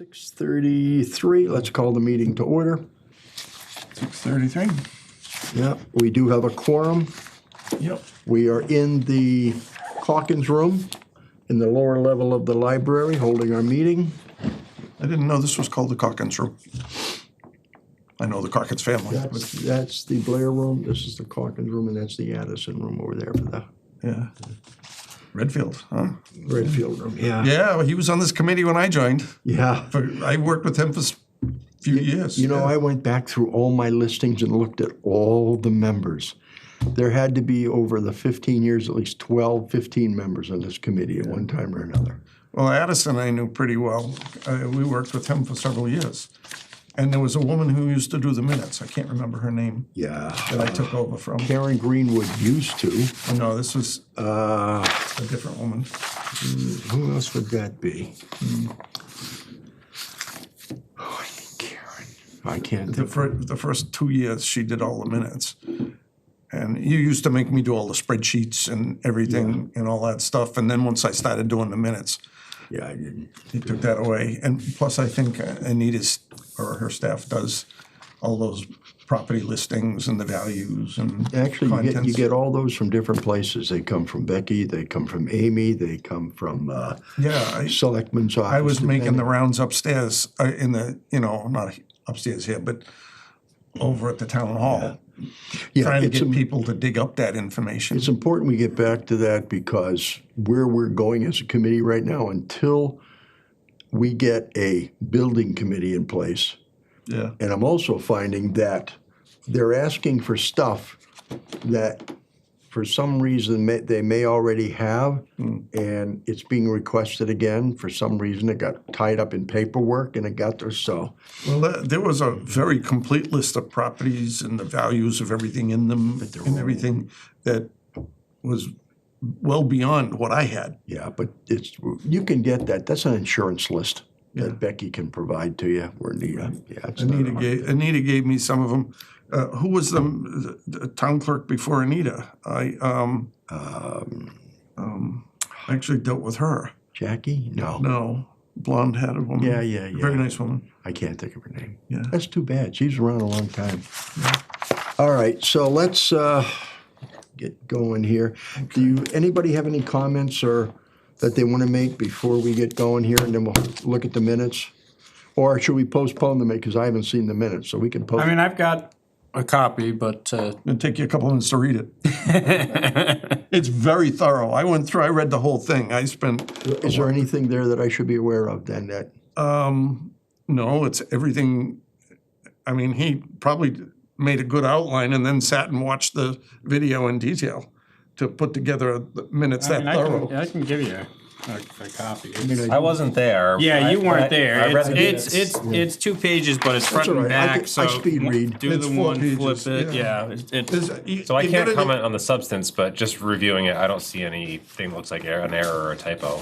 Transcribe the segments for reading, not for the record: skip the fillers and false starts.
6:33, let's call the meeting to order. 6:33. Yeah, we do have a quorum. Yep. We are in the Calkins room in the lower level of the library holding our meeting. I didn't know this was called the Calkins room. I know the Calkins family. That's the Blair room, this is the Calkins room, and that's the Addison room over there for the Yeah. Redfield, huh? Redfield room. Yeah. Yeah, well, he was on this committee when I joined. Yeah. I worked with him for a few years. You know, yeah. I went back through all my listings and looked at all the members. There had to be over the 15 years, at least 12, 15 members on this committee at one time or another. Well, Addison I knew pretty well. We worked with him for several years. And there was a woman who used to do the minutes. I can't remember her name. Yeah. That I took over from. Karen Greenwood used to. Oh, no, this was a different woman. Who else would that be? Oh, I think Karen. I can't think. The first 2 years, she did all the minutes. And you used to make me do all the spreadsheets and everything and all that stuff. And then once I started doing the minutes, Yeah, I didn't. he took that away. And plus, I think Anita's or her staff does all those property listings and the values and Actually, contents. you get all those from different places. They come from Becky, they come from Amy, they come from Selectman's office. I was making the depending. rounds upstairs in the, not upstairs here, but over at the town hall. Yeah, Trying to it's get people to dig up that information. It's important we get back to that because where we're going as a committee right now, until we get a building committee in place, Yeah. and I'm also finding that they're asking for stuff that for some reason they may already have, and it's being requested again. For some reason, it got tied up in paperwork and it got there, so. Well, there was a very complete list of properties and the values of everything in them and everything that was well beyond what I had. Yeah, but you can get that. That's an insurance list Yeah. that Becky can provide to you. We're needing. Yeah, it's not a hard- Anita gave me some of them. Who was the town clerk before Anita? I actually dealt with her. Jackie? No. No, blonde-headed woman. Yeah. Very nice woman. I can't think of her name. Yeah. That's too bad. She's around a long time. All right, so let's get going here. Do anybody have any comments or that they want to make before we get going here, and then we'll look at the minutes? Or should we postpone them because I haven't seen the minutes, so we can postpone. I mean, I've got a copy, but It'll take you a couple minutes to read it. It's very thorough. I read the whole thing. I spent. Is there anything there that I should be aware of then that? No, it's everything. I mean, he probably made a good outline and then sat and watched the video in detail to put together the minutes I thorough. can give you a copy. I wasn't there. Yeah, you weren't there. I read the It's 2 pages, but it's front all and right. back. So I speed read. do It's the 4 one, pages, flip it. yeah. Yeah, So I can't comment on the substance, but just reviewing it, I don't see anything that looks like an error or a typo.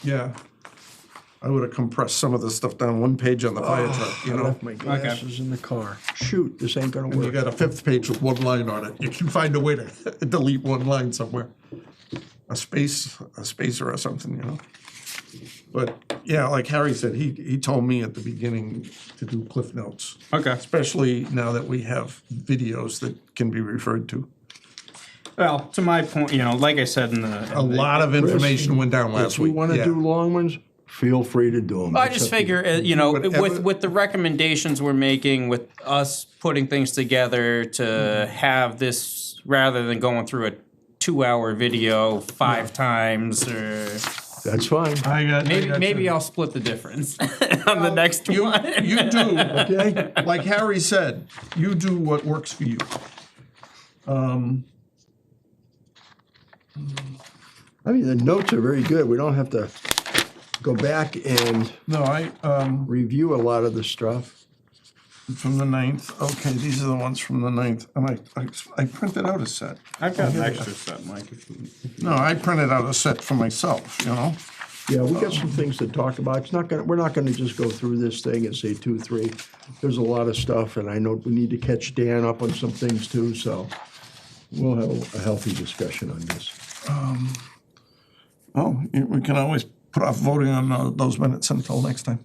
Yeah. I would have compressed some of the stuff down one page on the fire truck, I left my glasses in the car. Shoot, this ain't gonna You work. got a 5th page with one line on it. You can find a way to delete one line somewhere. A spacer or something, But yeah, like Harry said, he told me at the beginning to do cliff notes. Okay. Especially now that we have videos that can be referred to. Well, to my point, like I said in the. A lot of information went down last If we week. wanna yeah. do long ones, feel free to do them. I just figure, Whatever. with the recommendations we're making, with us putting things together to have this, rather than going through a 2-hour video 5 times, or That's fine. maybe I'll split the difference on the next one. You do, Okay? like Harry said, you do what works for you. I mean, the notes are very good. We don't have to go back and No, review a lot of the stuff. from the 9th. Okay, these are the ones from the 9th. And I printed out a set. I've got an extra set, Mike. No, I printed out a set for myself, Yeah, we got some things to talk about. We're not gonna just go through this thing and say 2, 3. There's a lot of stuff, and I know we need to catch Dan up on some things too, so we'll have a healthy discussion on this. Well, we can always put off voting on those minutes until next time.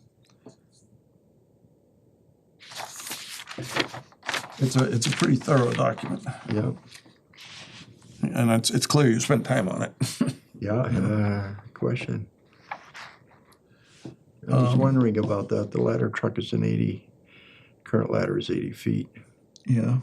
It's a pretty thorough document, Yeah, and it's clear you spent time on it. yeah, question. I was wondering about that. The ladder truck is current ladder is 80 feet. Yeah.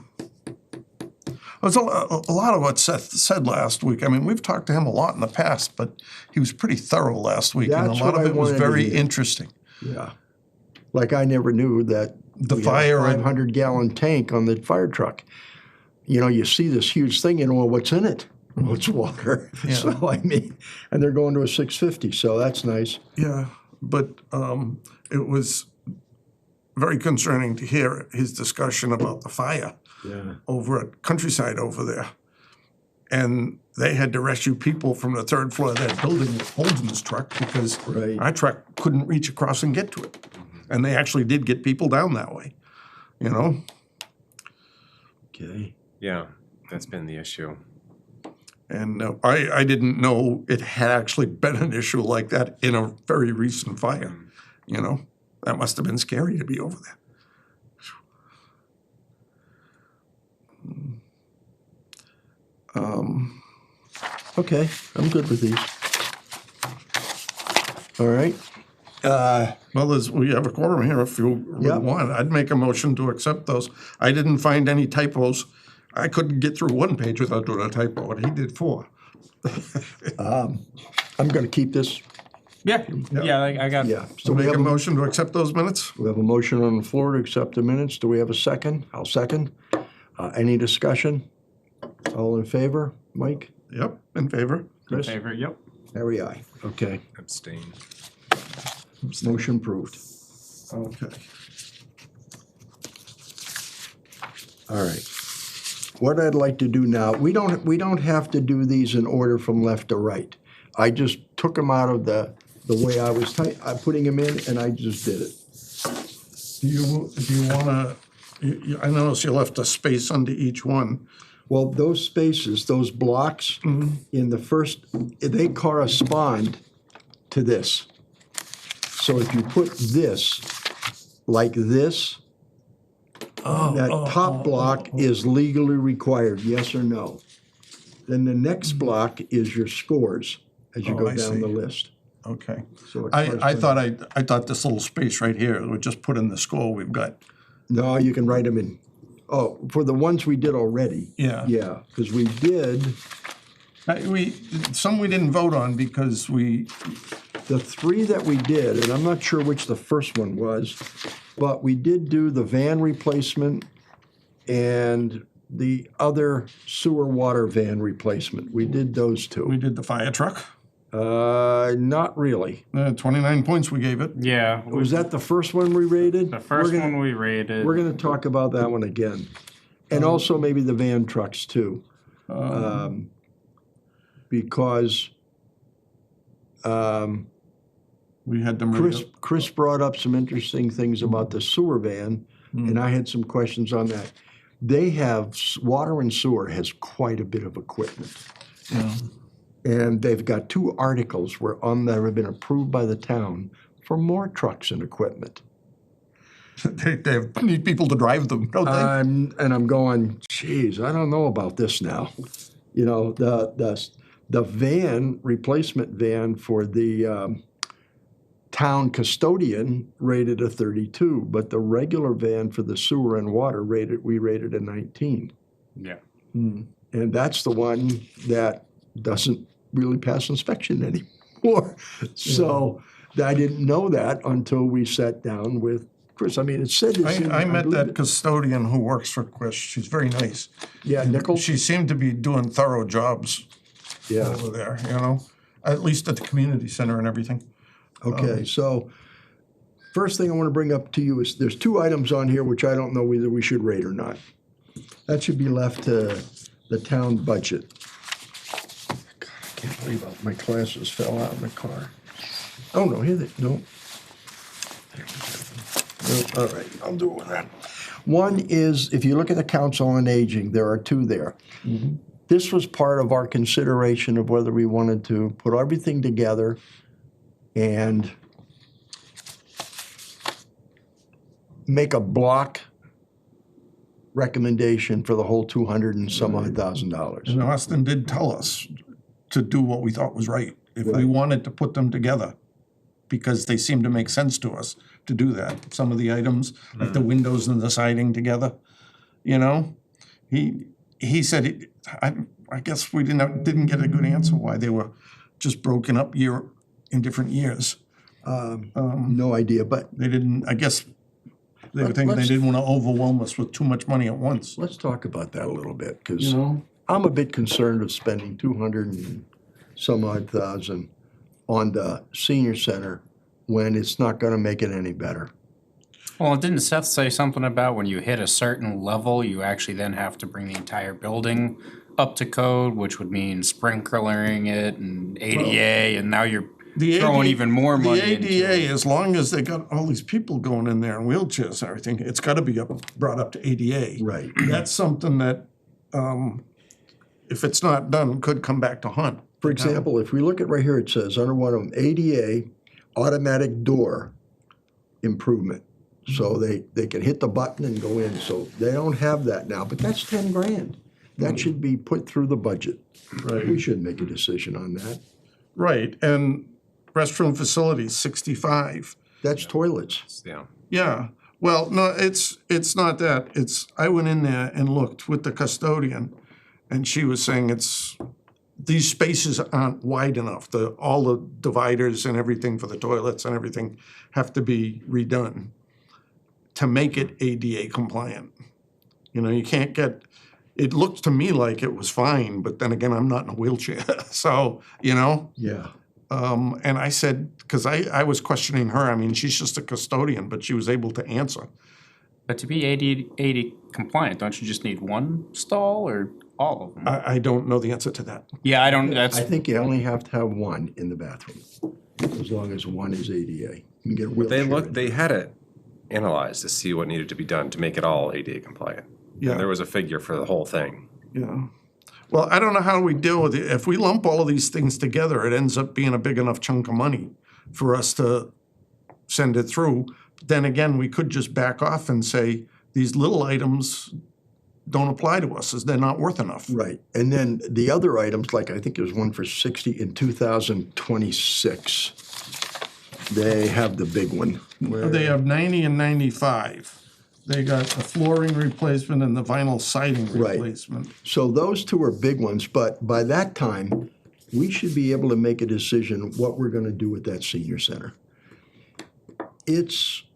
There's a lot of what Seth said last week. I mean, we've talked to him a lot in the past, but he was pretty thorough last week, and That's a lot what of I it was wanted to very hear. interesting. Yeah. Like I never knew that The we had fire a and- 500-gallon tank on the fire truck. You know, you see this huge thing, and well, what's in it? Well, it's water. Yeah. So I mean, and they're going to a 650, so that's nice. Yeah, but it was very concerning to hear his discussion about the fire Yeah. over at Countryside over there. And they had to rescue people from the third floor of that building with holes in his truck because Right. our truck couldn't reach across and get to it. And they actually did get people down that way, you know? Okay. Yeah, that's been the issue. And I didn't know it had actually been an issue like that in a very recent fire, you know? That must have been scary to be over there. Okay, I'm good with these. All right. Well, we have a quorum here if you really Yep. want. I'd make a motion to accept those. I didn't find any typos. I couldn't get through one page without doing a typo, and he did 4. I'm going to keep this. Yeah, I got. Yeah. So So we make have a motion to accept those minutes? We have a motion on the floor to accept the minutes. Do we have a second? I'll second. Any discussion? All in favor? Mike? Yep, in favor. Chris? Favor, yep. Harry, aye. Okay. Abstain. Motion approved. Okay. All right. What I'd like to do now, we don't have to do these in order from left to right. I just took them out of the way I was putting them in, and I just did it. Do you want to, I noticed you left a space under each one. Well, those spaces, those blocks in the first, they correspond to this. So if you put this like this, that top block is legally required, yes or no. Then the next block is your scores as you Oh, go I down see. the list. Okay. So it I corresponds- thought this little space right here would just put in the score we've got. No, you can write them in. Oh, for the ones we did already. Yeah. Yeah, because we did, Some we didn't vote on because the 3 that we did, and I'm not sure which the first one was, but we did do the van replacement and the other sewer water van replacement. We did those we 2. did the fire truck. Not really. 29 points we gave it. Yeah, Was that the first one we rated? the 1st We're gonna- one we rated. We're gonna talk about that one again. And also maybe the van trucks too. Because We had them. Chris brought up some interesting things about the sewer van, and I had some questions on that. They have, water and sewer has quite a bit of equipment. Yeah. And they've got 2 articles that have been approved by the town for more trucks and equipment. They need people to drive them, don't they? And I'm going, geez, I don't know about this now. You know, the van, replacement van for the town custodian rated a 32, but the regular van for the sewer and water we rated a 19. Yeah. And that's the one that doesn't really pass inspection anymore. So I didn't know that until we sat down with Chris. I mean, it said this in- I met believe that it- custodian who works for Chris. She's very nice. Yeah, Nichols? She seemed to be doing thorough jobs Yeah. over there, you know, at least at the community center and everything. Okay, so first thing I want to bring up to you is there's 2 items on here which I don't know whether we should rate or not. That should be left to the town budget. God, I can't believe my glasses fell out in the car. Oh, no, here they, no. No, all right, I'll do it with that. One is, if you look at the Council on Aging, there are 2 there. This was part of our consideration of whether we wanted to put everything together and make a block recommendation for the whole 200 and some odd $1,000. And Austin did tell us to do what we thought was right. If we Right. wanted to put them together, because they seemed to make sense to us to do that. Some of the items, like the windows and the siding together, you know? He said, I guess we didn't get a good answer why they were just broken up in different years. No idea, but They didn't, I guess, they were thinking they Let's- didn't want to overwhelm us with too much money at once. let's talk about that a little bit, because You know? I'm a bit concerned of spending 200 and some odd thousand on the senior center when it's not gonna make it any better. Well, didn't Seth say something about when you hit a certain level, you actually then have to bring the entire building up to code, which would mean sprinklering it and ADA, and now you're throwing even more money The into ADA, it. as long as they got all these people going in there in wheelchairs and everything, it's gotta be brought up to ADA. Right. That's something that, if it's not done, could come back to haunt. For example, if we look at right here, it says under one of them, ADA, automatic door improvement. So they can hit the button and go in, so they don't have that now, but that's 10 grand. That should be put through the budget. Right. We should make a decision on that. Right, and restroom facilities, 65. That's toilets. Yeah. Yeah, well, no, it's not that. I went in there and looked with the custodian, and she was saying these spaces aren't wide enough. All the dividers and everything for the toilets and everything have to be redone to make it ADA compliant. You know, you can't it looked to me like it was fine, but then again, I'm not in a wheelchair, so, you know? Yeah. And I said, because I was questioning her, I mean, she's just a custodian, but she was able to answer. But to be ADA compliant, don't you just need one stall or all of them? I don't know the answer to that. Yeah, I don't, that's, I think you only have to have one in the bathroom, as long as one is ADA. You can get a wheelchair in. They had it analyzed to see what needed to be done to make it all ADA compliant. Yeah. And there was a figure for the whole thing. Yeah. Well, I don't know how we deal with it. If we lump all of these things together, it ends up being a big enough chunk of money for us to send it through. Then again, we could just back off and say, these little items don't apply to us, as they're not worth enough. Right, and then the other items, like I think there's one for 60 in 2026. They have the big one. where- They have 90 and 95. They got the flooring replacement and the vinyl siding Right. replacement. So those two are big ones, but by that time, we should be able to make a decision what we're gonna do with that senior center.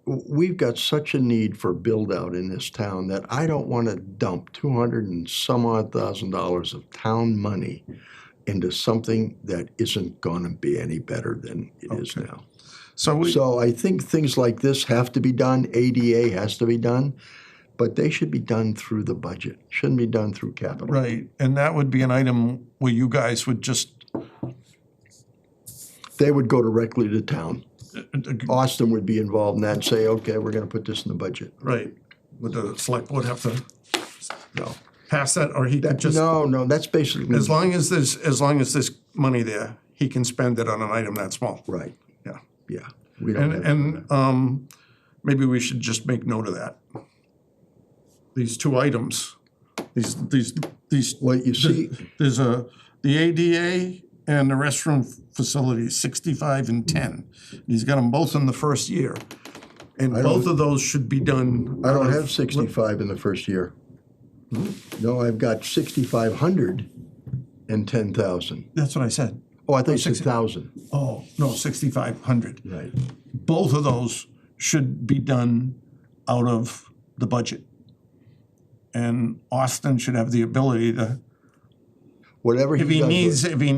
We've got such a need for build-out in this town that I don't wanna dump 200 and some odd $1,000 of town money into something that isn't gonna be any better than it is now. So I think things like this have to be done, ADA has to be done, but they should be done through the budget, shouldn't be done through capital. Right, and that would be an item where you guys would just, They would go directly to town. Austin would be involved in that and say, okay, we're gonna put this in the budget. right, would the select board have to No, pass that, or he could just, no, that's basically, as long as there's money there, he can spend it on an item that small. right, Yeah, yeah. We don't have. and maybe we should just make note of that. These two items, these. Well, you see, There's the ADA and the restroom facilities, 65 and 10. He's got them both in the first year. And both of those should be done. I don't out have of- 65 in the first year. No, I've got 6,500 and 10,000. That's what I said. Oh, I thought you said 60 1,000. Oh, no, 6,500. Right. Both of those should be done out of the budget. And Austin should have the ability to, Whatever if he he does.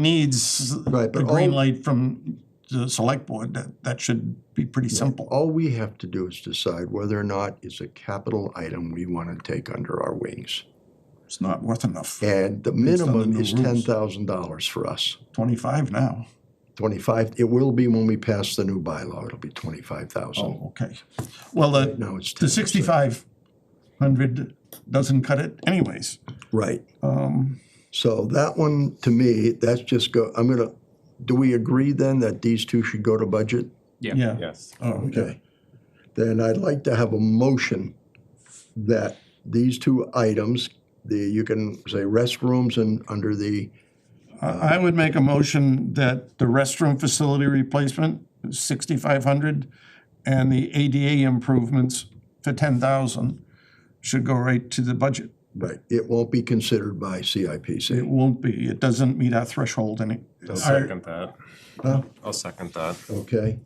needs Right, the but green all- light from the select board, that should be pretty simple. All we have to do is decide whether or not it's a capital item we want to take under our wings. It's not worth enough. And the on the minimum new is rules. $10,000 for us. 25 now. 25, it will be when we pass the new bylaw, it'll be 25,000. Oh, okay. Well, Now it's the 10%. 6,500 doesn't cut it anyways. Right. So that one, to me, that's just I'm gonna do we agree then that these two should go to budget? Yeah. Yes. Oh, okay. Okay. Then I'd like to have a motion that these two items, you can say restrooms and under the, I would make a motion that the restroom facility replacement is 6,500 and the ADA improvements for 10,000 should go right to the budget. right, it won't be considered by It CIPC. won't be, it doesn't meet our threshold any. I'll second that. Huh? I'll second that. Okay.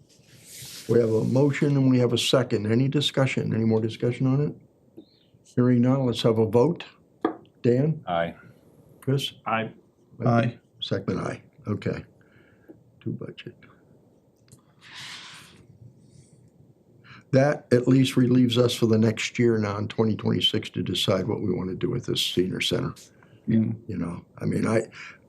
We have a motion and we have a second. Any discussion? Any more discussion on it? Hearing none, let's have a vote. Dan? Aye. Chris? I, Aye. Second, aye. Okay. To budget. That at least relieves us for the next year now in 2026 to decide what we want to do with this senior center. Mm. You know, I mean,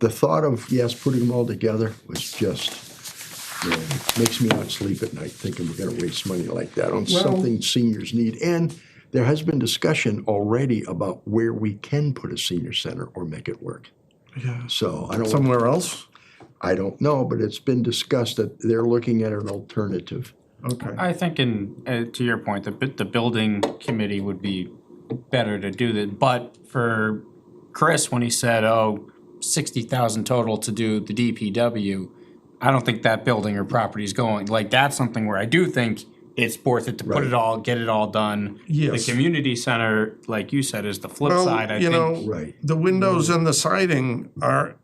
the thought of, yes, putting them all together was just, you know, makes me not sleep at night thinking we're gonna waste money like that on something seniors need. And there has been discussion already about where we can put a senior center or make it work. Yeah. So I don't, Somewhere else? I don't know, but it's been discussed that they're looking at an alternative. Okay. I think to your point, the building committee would be better to do that. But for Chris, when he said, 60,000 total to do the DPW, I don't think that building or property is going, like, that's something where I do think it's worth it to put it all, get it all done. Yes. The community center, like you said, is the flip side, I you think. know, Right. the windows and the siding are,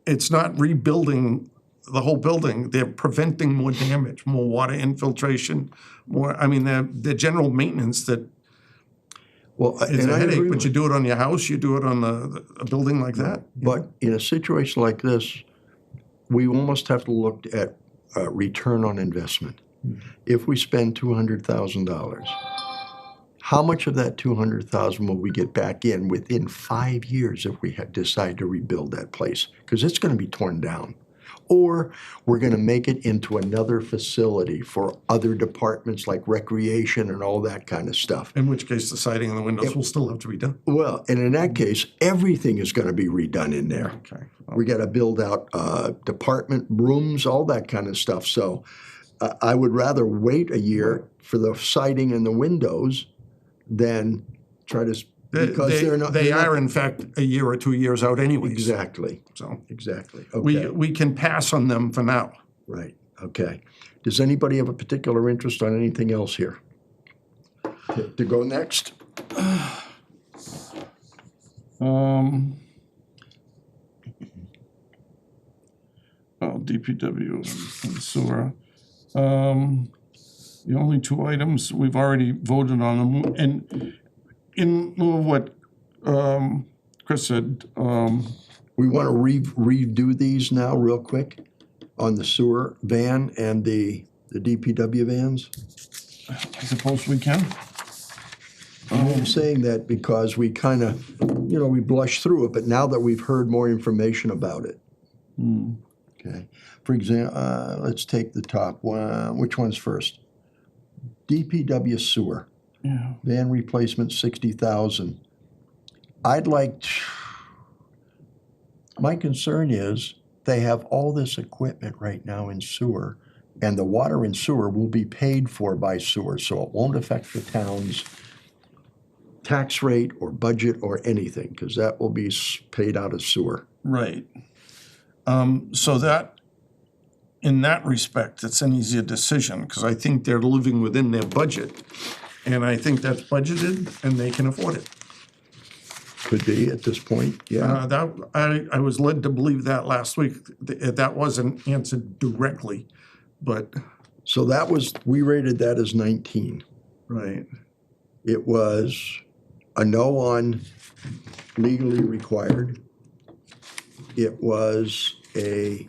it's not rebuilding the whole building. They're preventing more damage, more water infiltration, more, I mean, the general maintenance that Well, is and a I headache, agree but with you do it on your house, you do it on a building like that. But in a situation like this, we almost have to look at return on investment. If we spend $200,000, how much of that $200,000 will we get back in within 5 years if we decide to rebuild that place? Because it's going to be torn down. Or we're going to make it into another facility for other departments like recreation and all that kind of stuff. In which case, the siding and the windows will still have to be done. Well, and in that case, everything is going to be redone in there. Okay. We got to build out department rooms, all that kind of stuff. So I would rather wait a year for the siding and the windows than try to, because they're not. They they're not- are in fact a year or 2 years out anyways. Exactly, So exactly. Okay, we can pass on them for now. right, okay. Does anybody have a particular interest on anything else here? To go next? DPW and sewer. The only two items, we've already voted on them, and in lieu of what Chris said, We want to redo these now real quick on the sewer van and the DPW vans? I suppose we can. I'm saying that because we kind of, you know, we blushed through it, but now that we've heard more information about it. Okay, for example, let's take the top one. Which one's first? DPW sewer, Yeah. van replacement, 60,000. I'd like, my concern is they have all this equipment right now in sewer, and the water in sewer will be paid for by sewer, so it won't affect the town's tax rate or budget or anything, because that will be paid out of sewer. Right. So that, in that respect, it's an easier decision, because I think they're living within their budget. And I think that's budgeted and they can afford it. Could be at this point, yeah. I was led to believe that last week. That wasn't answered directly, but. So that was, we rated that as 19. Right. It was a no on legally required. It was a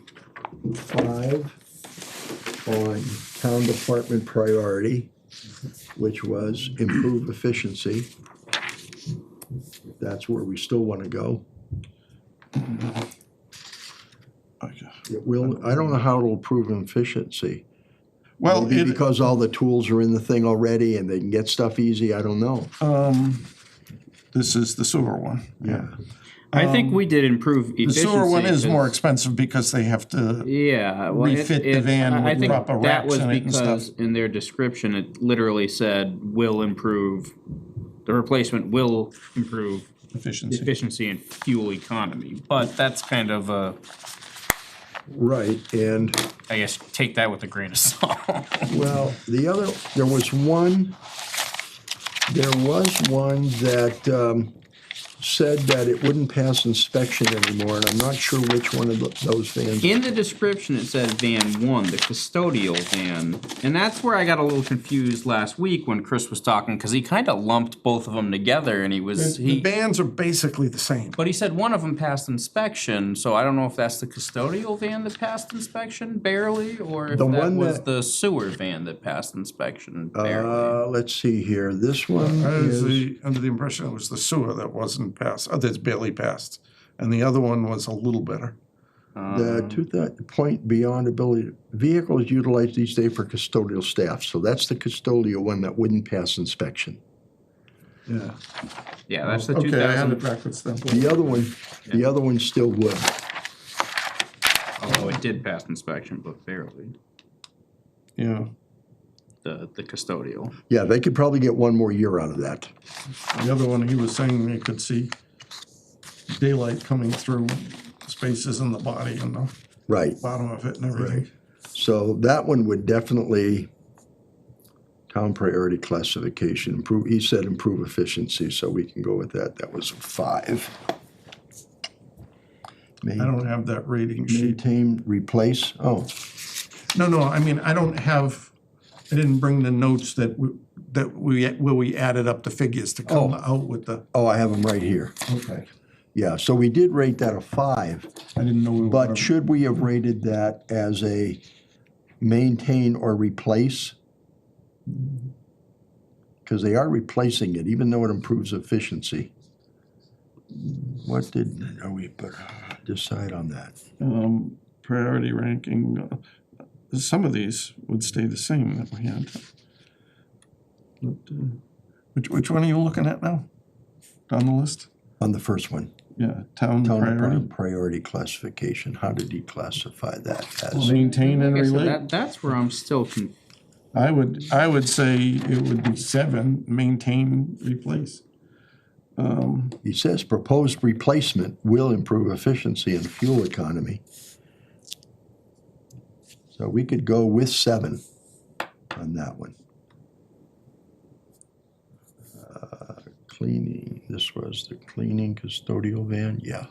5 on town department priority, which was improve efficiency. That's where we still want to go. Okay. It will, I don't know how it'll improve efficiency. Well, Maybe because all the tools are in the thing already and they can get stuff easy, I don't know. this is the sewer one. Yeah. I think we did improve The efficiency. sewer one is 'cause- more expensive because they have to, Yeah, well, refit the van I with think proper that racks was in it and because stuff. in their description, it literally said will improve, the replacement will improve efficiency. efficiency and fuel economy, but that's kind of a, Right, and, I guess, take that with a grain of salt. well, there was one that said that it wouldn't pass inspection anymore, and I'm not sure which one of those vans. In the description, it said van one, the custodial van, and that's where I got a little confused last week when Chris was talking, cause he kinda lumped both of them together and The bands are basically the same. but he said one of them passed inspection, so I don't know if that's the custodial van that passed inspection barely, or if The that one was that- the sewer van that passed inspection barely. Let's see here, this one I was is, under the impression it was the sewer that wasn't passed, that's barely passed. And the other one was a little better. to that point beyond ability, vehicles utilized each day for custodial staff, so that's the custodial one that wouldn't pass inspection. Yeah. Yeah, that's the two Okay, I had it thousand, backwards then. The other one still would. although it did pass inspection, but barely, Yeah. the custodial. Yeah, they could probably get one more year out of that. The other one, he was saying you could see daylight coming through spaces in the body and the Right, bottom of it and everything. so that one would definitely, town priority classification, improve, he said improve efficiency, so we can go with that, that was a 5. I don't have that rating sheet. Maintain, replace, oh, No, I mean, I didn't bring the notes where we added up the figures to come out with the, I have them right here. okay. Yeah, so we did rate that a 5. I didn't know we were. But should we have rated that as a maintain or replace? Because they are replacing it, even though it improves efficiency. What are we decide on that? Priority ranking, some of these would stay the same that we had. But, which one are you looking at now? On the list? On the first one, Yeah, town town priority. priority classification, how did he classify that as? Maintain and Okay, so relate. that's where I'm still I would say it would be 7, maintain, replace. He says proposed replacement will improve efficiency and fuel economy. So we could go with 7 on that one. Cleaning, this was the cleaning custodial van, yeah,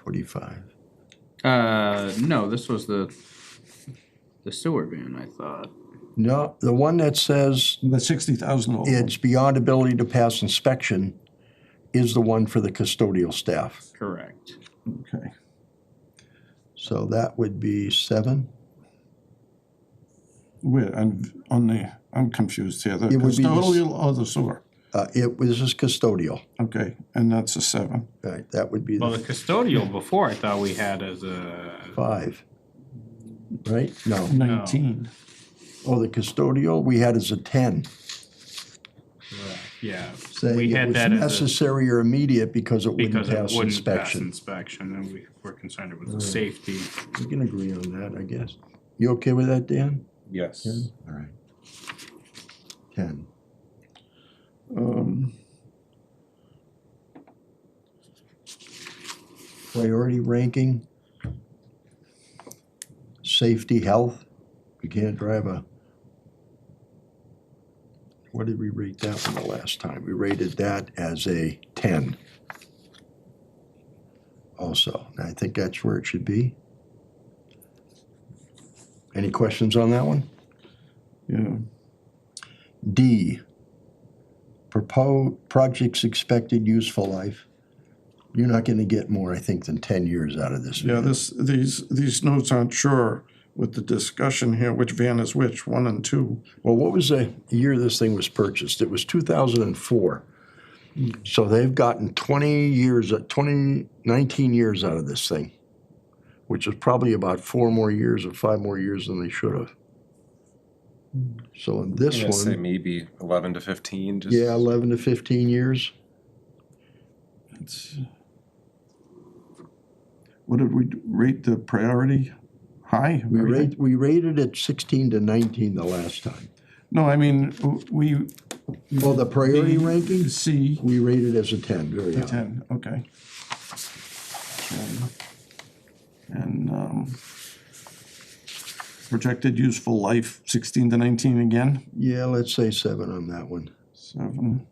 45. no, this was the sewer van, I thought. No, the one that says The 60,000. it's beyond ability to pass inspection is the one for the custodial staff. Correct. Okay. So that would be 7. Wait, I'm confused here. The It would be the custodial or the sewer? This is custodial, Okay, and that's a 7. right, that would be Well, the the custodial before I thought we had as a, 5, right? No, 19. oh, the custodial, we had as a 10. yeah, Saying we it had was that as a, necessary or immediate because it wouldn't because it pass wouldn't pass inspection. inspection, and we were concerned with the safety. We can agree on that, I guess. You okay with that, Dan? Yes. All right. 10. Priority ranking. Safety, health. You can't drive a, what did we rate that one the last time? We rated that as a 10. Also, and I think that's where it should be. Any questions on that one? Yeah. D, project's expected useful life. You're not gonna get more, I think, than 10 years out of this. Yeah, these notes aren't sure with the discussion here, which van is which, 1 and 2. Well, what was the year this thing was purchased? It was 2004. So they've gotten 19 years out of this thing, which is probably about 4 more years or 5 more years than they should have. So in this I'm gonna say one, maybe 11 to 15. Just yeah, 11 to 15 years. It's, what did we rate the priority? High? Very high? We rated it 16 to 19 the last time. No, I mean, we. Oh, the priority B, ranking? C, We rated as a 10, very high. 10, okay. And projected useful life, 16 to 19 again, Yeah, let's say 7 on that one. 7.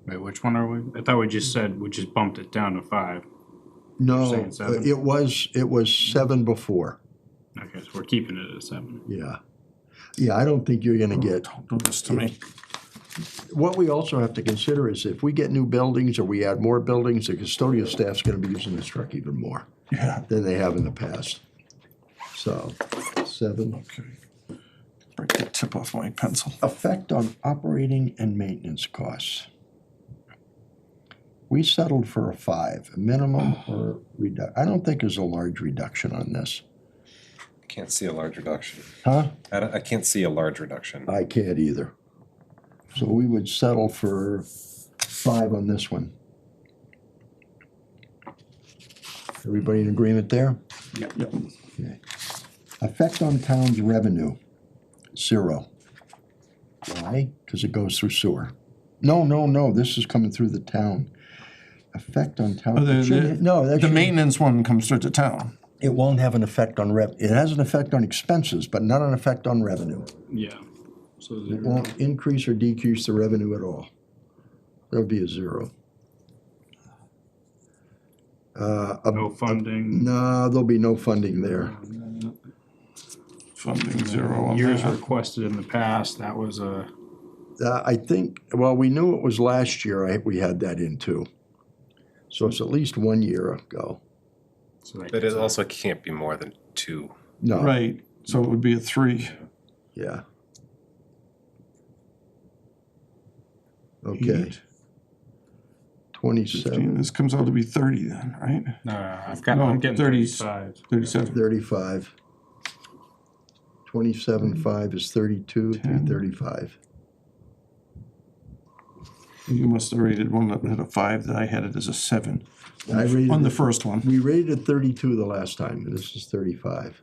Wait, which one are we? I thought we just bumped it down to 5. No, saying 7? it was 7 before. Okay, so we're keeping it at 7. Yeah. Yeah, I don't think you're gonna get, Don't do this to me. what we also have to consider is if we get new buildings or we add more buildings, the custodial staff's gonna be using this truck even more Yeah, than they have in the past. So, 7. okay. Break the tip off my pencil. Effect on operating and maintenance costs. We settled for a 5, a minimum or I don't think there's a large reduction on this. I can't see a large reduction. Huh? I can't see a large reduction. I can't either. So we would settle for 5 on this one. Everybody in agreement there? Yeah. Okay. Effect on town's revenue, 0. Why? Because it goes through sewer. No, this is coming through the town. Effect on town. Oh, No, that The should- maintenance one comes through the town. It won't have an effect on it has an effect on expenses, but not an effect on revenue. Yeah. So It won't increase or decrease the revenue at all. There'll be a 0. no funding. No, there'll be no funding there. Funding 0 on Years that. requested in the past, that was a, I think, well, we knew it was last year we had that in too. So it's at least 1 year ago. so that But gets it also can't be more than 2. No, Right, so it would be a 3. yeah. Okay, 8, 27, 15. This comes out to be 30 then, right? I'm getting 30, 35. 37. 35. 27.5 is 32, 335. You must have rated one that had a 5, that I had it as a 7. I rated On the it- first one, We rated 32 the last time, and this is 35.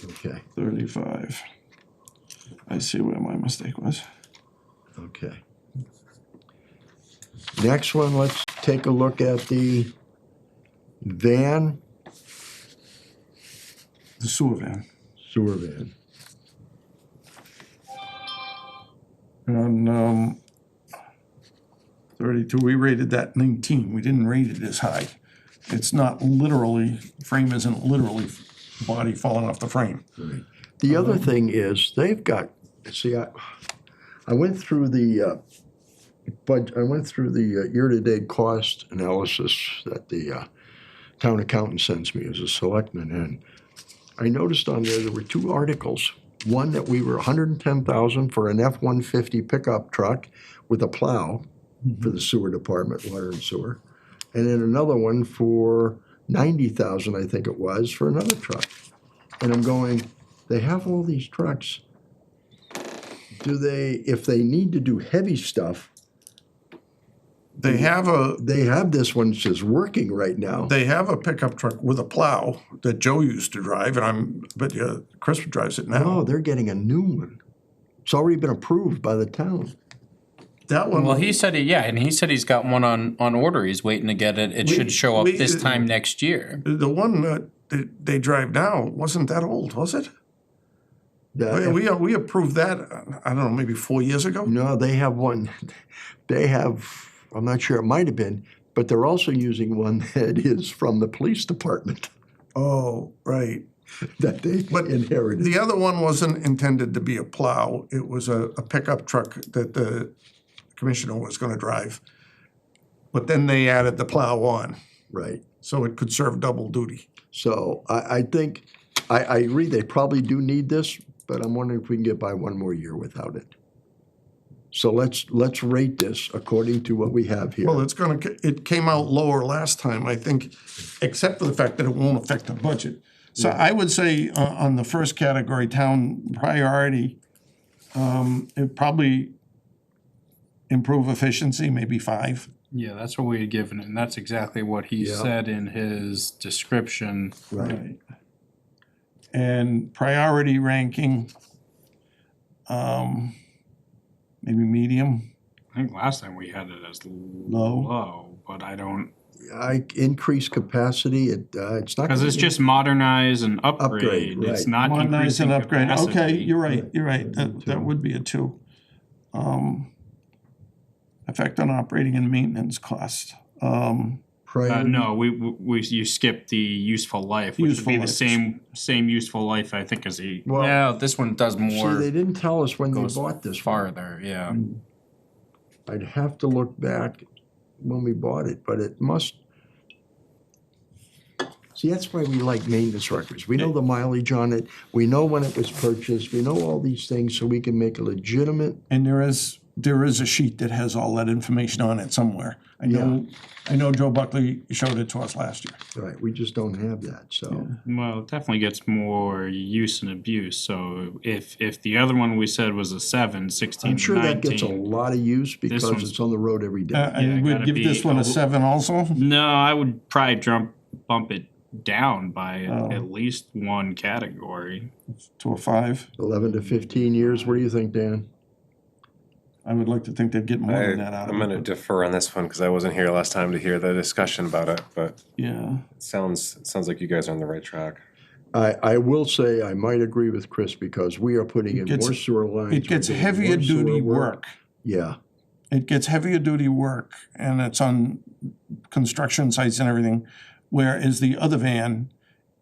Okay, 35. I see where my mistake was. okay. Next one, let's take a look at the van, The sewer van. sewer van. And 32, we rated that 19. We didn't rate it as high. It's not literally, frame isn't literally body falling off the frame. The other thing is, they've got, see, I went through the, year-to-date cost analysis that the town accountant sends me as a selectman, and I noticed on there were 2 articles. One that we were $110,000 for an F-150 pickup truck with a plow for the sewer department, water and sewer. And then another one for $90,000, I think it was, for another truck. And I'm going, they have all these trucks. Do they, if they need to do heavy stuff, They have this one that's just working right now. they have a pickup truck with a plow that Joe used to drive, and Chris drives it Oh, now. they're getting a new one. It's already been approved by the town. That one. Well, he said he said he's got one on order. He's waiting to get it. It should show up this time next year. The one that they drive now wasn't that old, was it? Yeah, We approved that, I don't know, maybe 4 years ago? no, they have one. They have, I'm not sure, it might have been, but they're also using one that is from the police department Oh, right. that they inherited. The other one wasn't intended to be a plow. It was a pickup truck that the commissioner was gonna drive. But then they added the plow on, Right. so it could serve double duty. So I think, I agree, they probably do need this, but I'm wondering if we can get by 1 more year without it. So let's rate this according to what we have here. Well, it came out lower last time, I think, except for the fact that it won't affect the budget. So I would say on the first category, town priority, it probably improve efficiency, maybe 5. Yeah, that's what we had given, and that's exactly what he Yeah. said in his description. Right. And priority ranking, maybe medium. I think last time we had it as low, but I don't, Increase capacity, it's not. because gonna it's be- just modernize and upgrade. Upgrade, It's right. not Modernize and increasing upgrade. Okay, capacity. you're right. Right. You're right. That'd be That two. would be a 2. Effect on operating and maintenance cost. Priority. No, you skipped the useful life, which would Useful be the life. same useful life, I think, as the, Well, well, this one does See, they more, didn't tell us when they goes bought this one. farther, yeah. I'd have to look back when we bought it, but it must. See, that's why we like maintenance records. We know the mileage on it. We know when it was purchased. We know all these things, so we can make a legitimate. And there is a sheet that has all that information on it somewhere. I know Joe Buckley showed it to us last year. Right, we just don't have that. So Well, it definitely gets more use and abuse, so if the other one we said was a 7, 16, I'm sure that gets a 19. lot of use because one's- it's on the road every day. And it we'd gotta give be this one a a 7 also? No, I would probably bump it down by Oh. at least one category. To a 5? 11 to 15 years. What do you think, Dan? I would like to think they'd get more than that out of I'm it. gonna but- defer on this one because I wasn't here last time to hear the discussion about it, but Yeah, it sounds like you guys are on the right track. I will say I might agree with Chris because we are putting in gets- more sewer lines. it gets we're doing heavier more sewer duty work. Yeah, It gets heavier duty work and it's on construction sites and everything. Whereas the other van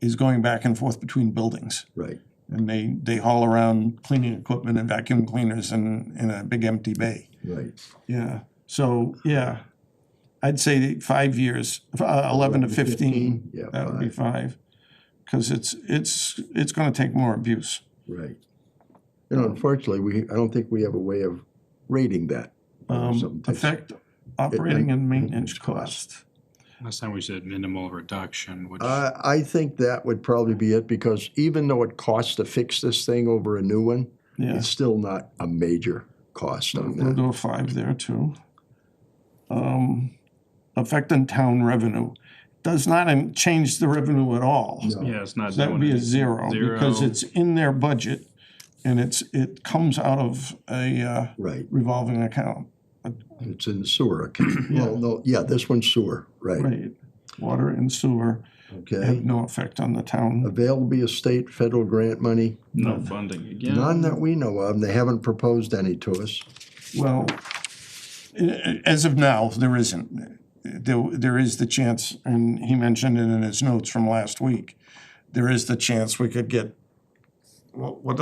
is going back and forth between buildings. right. And they haul around cleaning equipment and vacuum cleaners in a big empty bay. Right. Yeah, so, yeah, I'd say 5 years, 11 to 15, Yeah, that would be 5. Because it's gonna take more abuse. Right. Unfortunately, I don't think we have a way of rating that. Something takes- Affect operating and maintenance maintenance cost. cost. Last time we said minimal reduction, which, I think that would probably be it because even though it costs to fix this thing over a new one, Yeah, it's still not a major cost on we'll that. do a 5 there too. Effect on town revenue. Does not change the revenue at all. No. yeah, it's not So that would be a doing 0 because it's in their budget and it comes out of a Right. revolving account. It's in the sewer account. Well, no, yeah, this one's sewer, right. Right, water and sewer Okay. have no effect on the town. Available of state, federal grant money, no funding again. none that we know of. They haven't proposed any to us. Well, as of now, there isn't. There is the chance, and he mentioned it in his notes from last week, there is the chance we could get, what were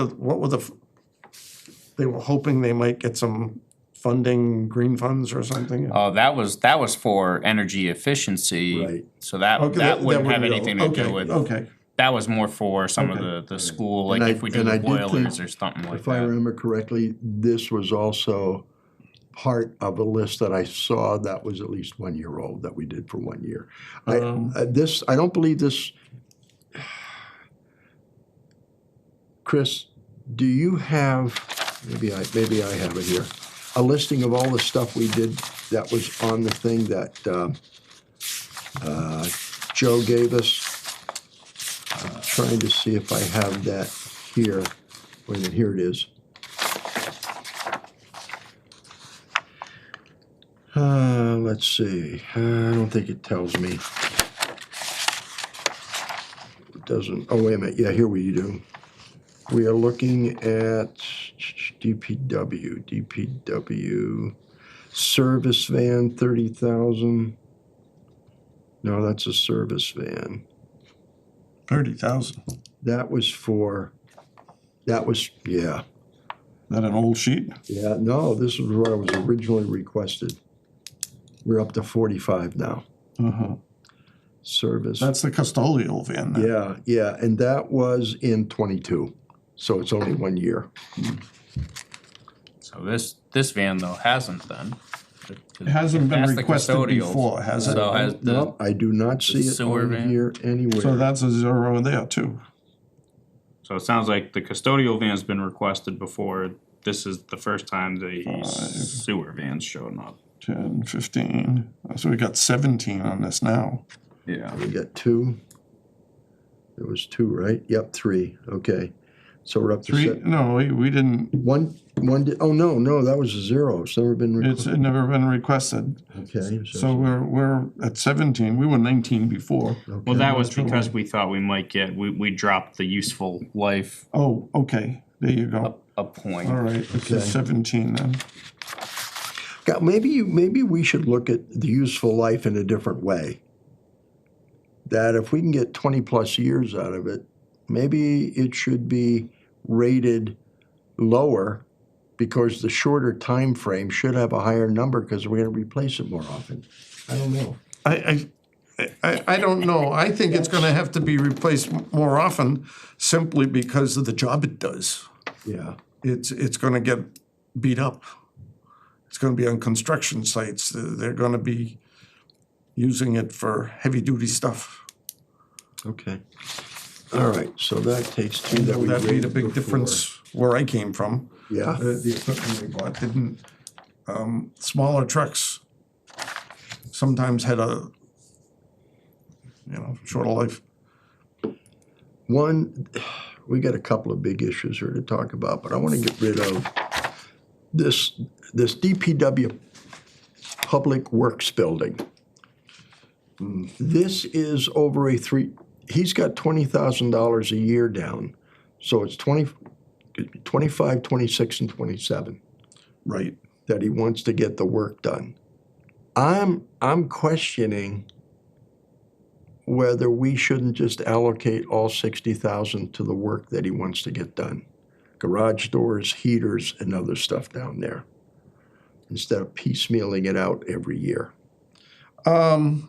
they were hoping they might get some funding, green funds or something? Oh, that was for energy efficiency. Right. So that Okay, wouldn't have go. anything to Okay, do with, Okay, that was more for some of Okay. the school, And like I- if we do and I the did think, boilers or something like If I that. remember correctly, this was also part of a list that I saw that was at least 1 year old that we did for 1 year. I don't believe this. Chris, do you have, maybe I have it here, a listing of all the stuff we did that was on the thing that Joe gave us? I'm trying to see if I have that here. Wait a minute, here it is. Let's see. I don't think it tells me. It doesn't. Oh, wait a minute. Yeah, here we do. We are looking at DPW service van 30,000. No, that's a service van. 30,000. That was, yeah. That an old sheet? Yeah, no, this is what was originally requested. We're up to 45 now. Uh-huh. Service. That's the custodial van then. Yeah, and that was in 22, so it's only 1 year. So this van though hasn't then. It hasn't been That's the requested custodial. before, has it? So has the, No, I do not see it sewer on van? here anywhere. So that's a 0 there too. so it sounds like the custodial van's been requested before. This is the first time the sewer van's showing up. 10, 15, so we got 17 on this now. Yeah. We got 2. There was 2, right? Yep, 3, okay. So we're up to 3, no, we didn't, One, oh, no, that was a 0. It's never been it's recorded. never been requested. Okay. So we're at 17, we were 19 before. Well, that was because we thought we might get, we dropped the useful life Oh, okay, there you go. a point. All right, it's Okay. 17 then. God, maybe we should look at the useful life in a different way. That if we can get 20+ years out of it, maybe it should be rated lower because the shorter time frame should have a higher number because we're going to replace it more often. I don't know. I don't know. I think it's gonna have to be replaced more often simply because of the job it does. Yeah. It's gonna get beat up. It's gonna be on construction sites. They're gonna be using it for heavy-duty stuff. Okay. All right. So that takes 2 that we That made a rated big before. difference where I came from. Yeah. The equipment we bought didn't, smaller trucks sometimes had a, shorter life. One, we got a couple of big issues here to talk about, but I want to get rid of this DPW Public Works Building. This is over he's got $20,000 a year down. So it's 25, 26, and 27 Right. that he wants to get the work done. I'm questioning whether we shouldn't just allocate all 60,000 to the work that he wants to get done. Garage doors, heaters, and other stuff down there, instead of piecemealing it out every year. I'm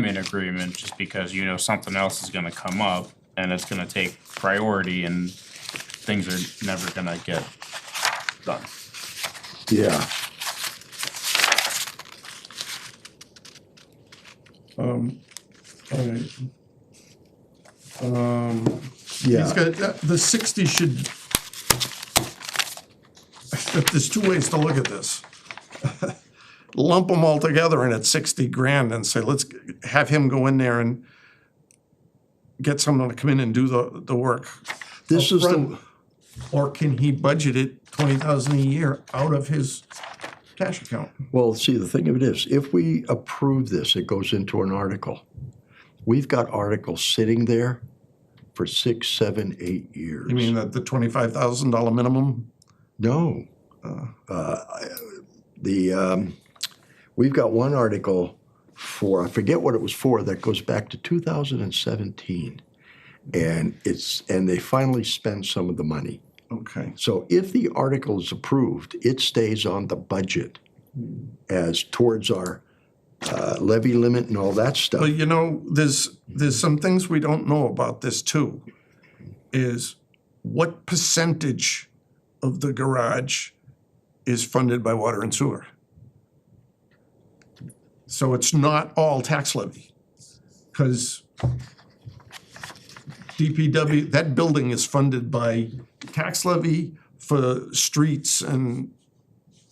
in agreement just because something else is gonna come up and it's gonna take priority and things are never gonna get done. Yeah. All right. Yeah. He's got, the 60 should, there's 2 ways to look at this. Lump them all together and it's 60 grand and say, let's have him go in there and get someone to come in and do the work. This is the, upfront. Or can he budget it 20,000 a year out of his cash account? well, see, the thing of it is, if we approve this, it goes into an article. We've got articles sitting there for 6, 7, 8 years. You mean that the $25,000 minimum? No. We've got one article for, I forget what it was for, that goes back to 2017. And they finally spent some of the money. Okay. So if the article is approved, it stays on the budget as towards our levy limit and all that stuff. But there's some things we don't know about this too. Is what percentage of the garage is funded by water and sewer? So it's not all tax levy. Because DPW, that building is funded by tax levy for streets and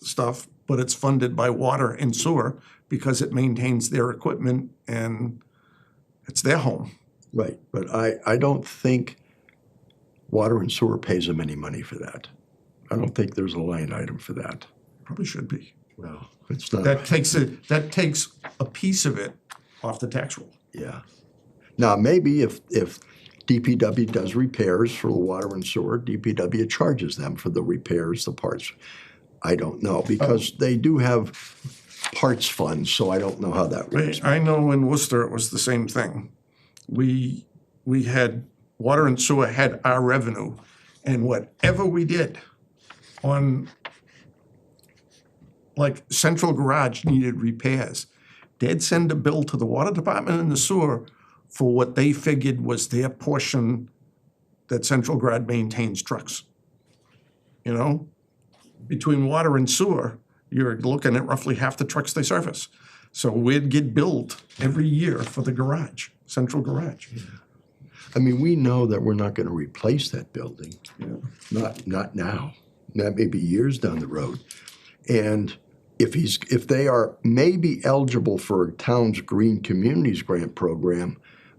stuff, but it's funded by water and sewer because it maintains their equipment and it's their home. Right, but I don't think water and sewer pays them any money for that. I don't think there's a line item for that. Probably should be. Well, it's not. That takes a piece of it off the tax roll. Yeah. Now, maybe if DPW does repairs for the water and sewer, DPW charges them for the repairs, the parts. I don't know, because they do have parts funds, so I don't know how that works. I know in Worcester it was the same thing. We had, water and sewer had our revenue, and whatever we did on, like, central garage needed repairs, they'd send a bill to the water department and the sewer for what they figured was their portion that central garage maintains trucks. Between water and sewer, you're looking at roughly half the trucks they service. So we'd get billed every year for the garage, central garage. I mean, we know that we're not going to replace that building. Yeah. Not now. that may be years down the road. And if they are maybe eligible for a town's Green Communities Grant Program,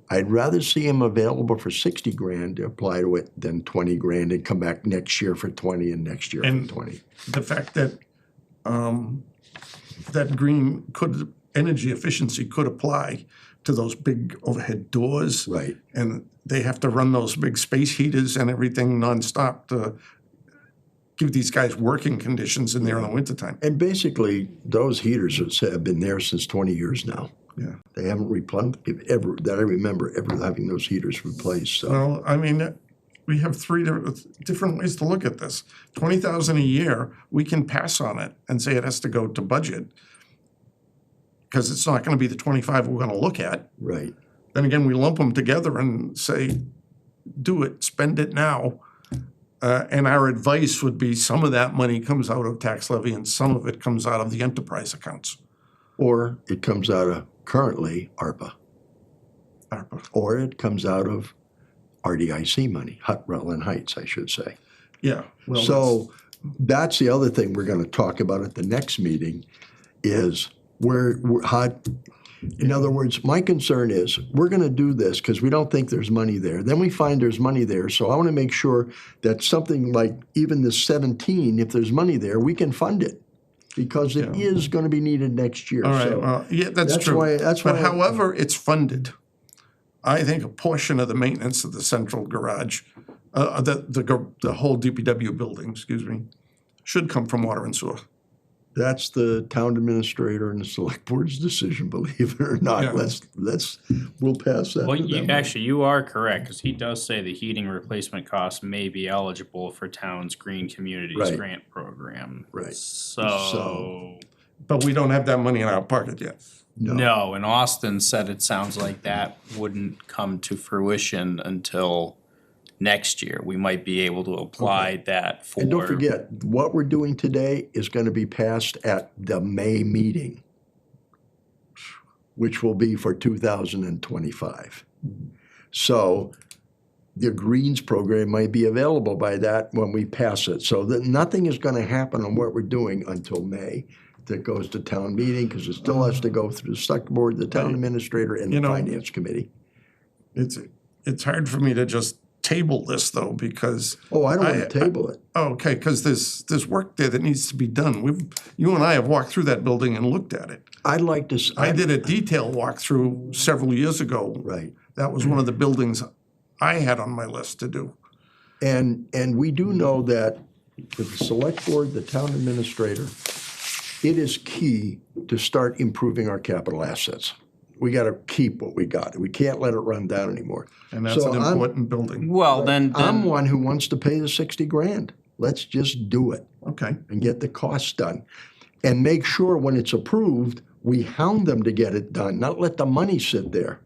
I'd rather see them available for 60 grand to apply to it than 20 grand and come back next year for 20 and next year And- for 20. The fact that, that green energy efficiency could apply to those big overhead doors. Right. And they have to run those big space heaters and everything nonstop to give these guys working conditions in there in the wintertime. And basically, those heaters have been there since 20 years now. Yeah. They haven't replaced ever, that I remember ever having those heaters replaced, so. Well, I mean, we have three different ways to look at this. 20,000 a year, we can pass on it and say it has to go to budget, because it's not gonna be the 25 we're gonna look at. Right. Then again, we lump them together and say, do it, spend it now. And our advice would be some of that money comes out of tax levy and some of it comes out of the enterprise accounts. Or it comes out of currently ARPA, ARPA. or it comes out of RDIC money, Rutland Heights, I should say. Yeah. Well, So that's the other thing we're gonna talk about at the next meeting is how, in other words, my concern is we're gonna do this because we don't think there's money there. Then we find there's money there. So I wanna make sure that something like even the 17, if there's money there, we can fund it. Because it is gonna be needed next year. all right, So well, yeah, that's that's true. why- that's But why- however it's funded, I think a portion of the maintenance of the central garage, the whole DPW building, excuse me, should come from water and sewer. That's the town administrator and the select board's decision, believe it or Yeah. not. We'll pass that Well, to them. you are correct, because he does say the heating replacement costs may be eligible for town's Green Communities Right. Grant Program. Right. So, But we don't have that money in our pocket yet. no, and Austin said it sounds like that wouldn't come to fruition until next year. We might be able to apply that for. And don't forget, what we're doing today is gonna be passed at the May meeting, which will be for 2025. So the Greens program might be available by that when we pass it. So that nothing is gonna happen on what we're doing until May. That goes to town meeting, because it still has to go through the select board, the town administrator, and the You know- finance committee. It's hard for me to just table this though, because, Oh, I don't wanna table it. okay, because there's work there that needs to be done. You and I have walked through that building and looked at it. I'd like to. I did a detail walkthrough several years ago. Right. That was one of the buildings I had on my list to do. And we do know that with the select board, the town administrator, it is key to start improving our capital assets. We gotta keep what we got. We can't let it run down anymore. And that's So an I'm- important building. Well, I'm then, one who wants to pay the 60 grand. Let's just do it Okay, and get the costs done. And make sure when it's approved, we hound them to get it done, not let the money sit there.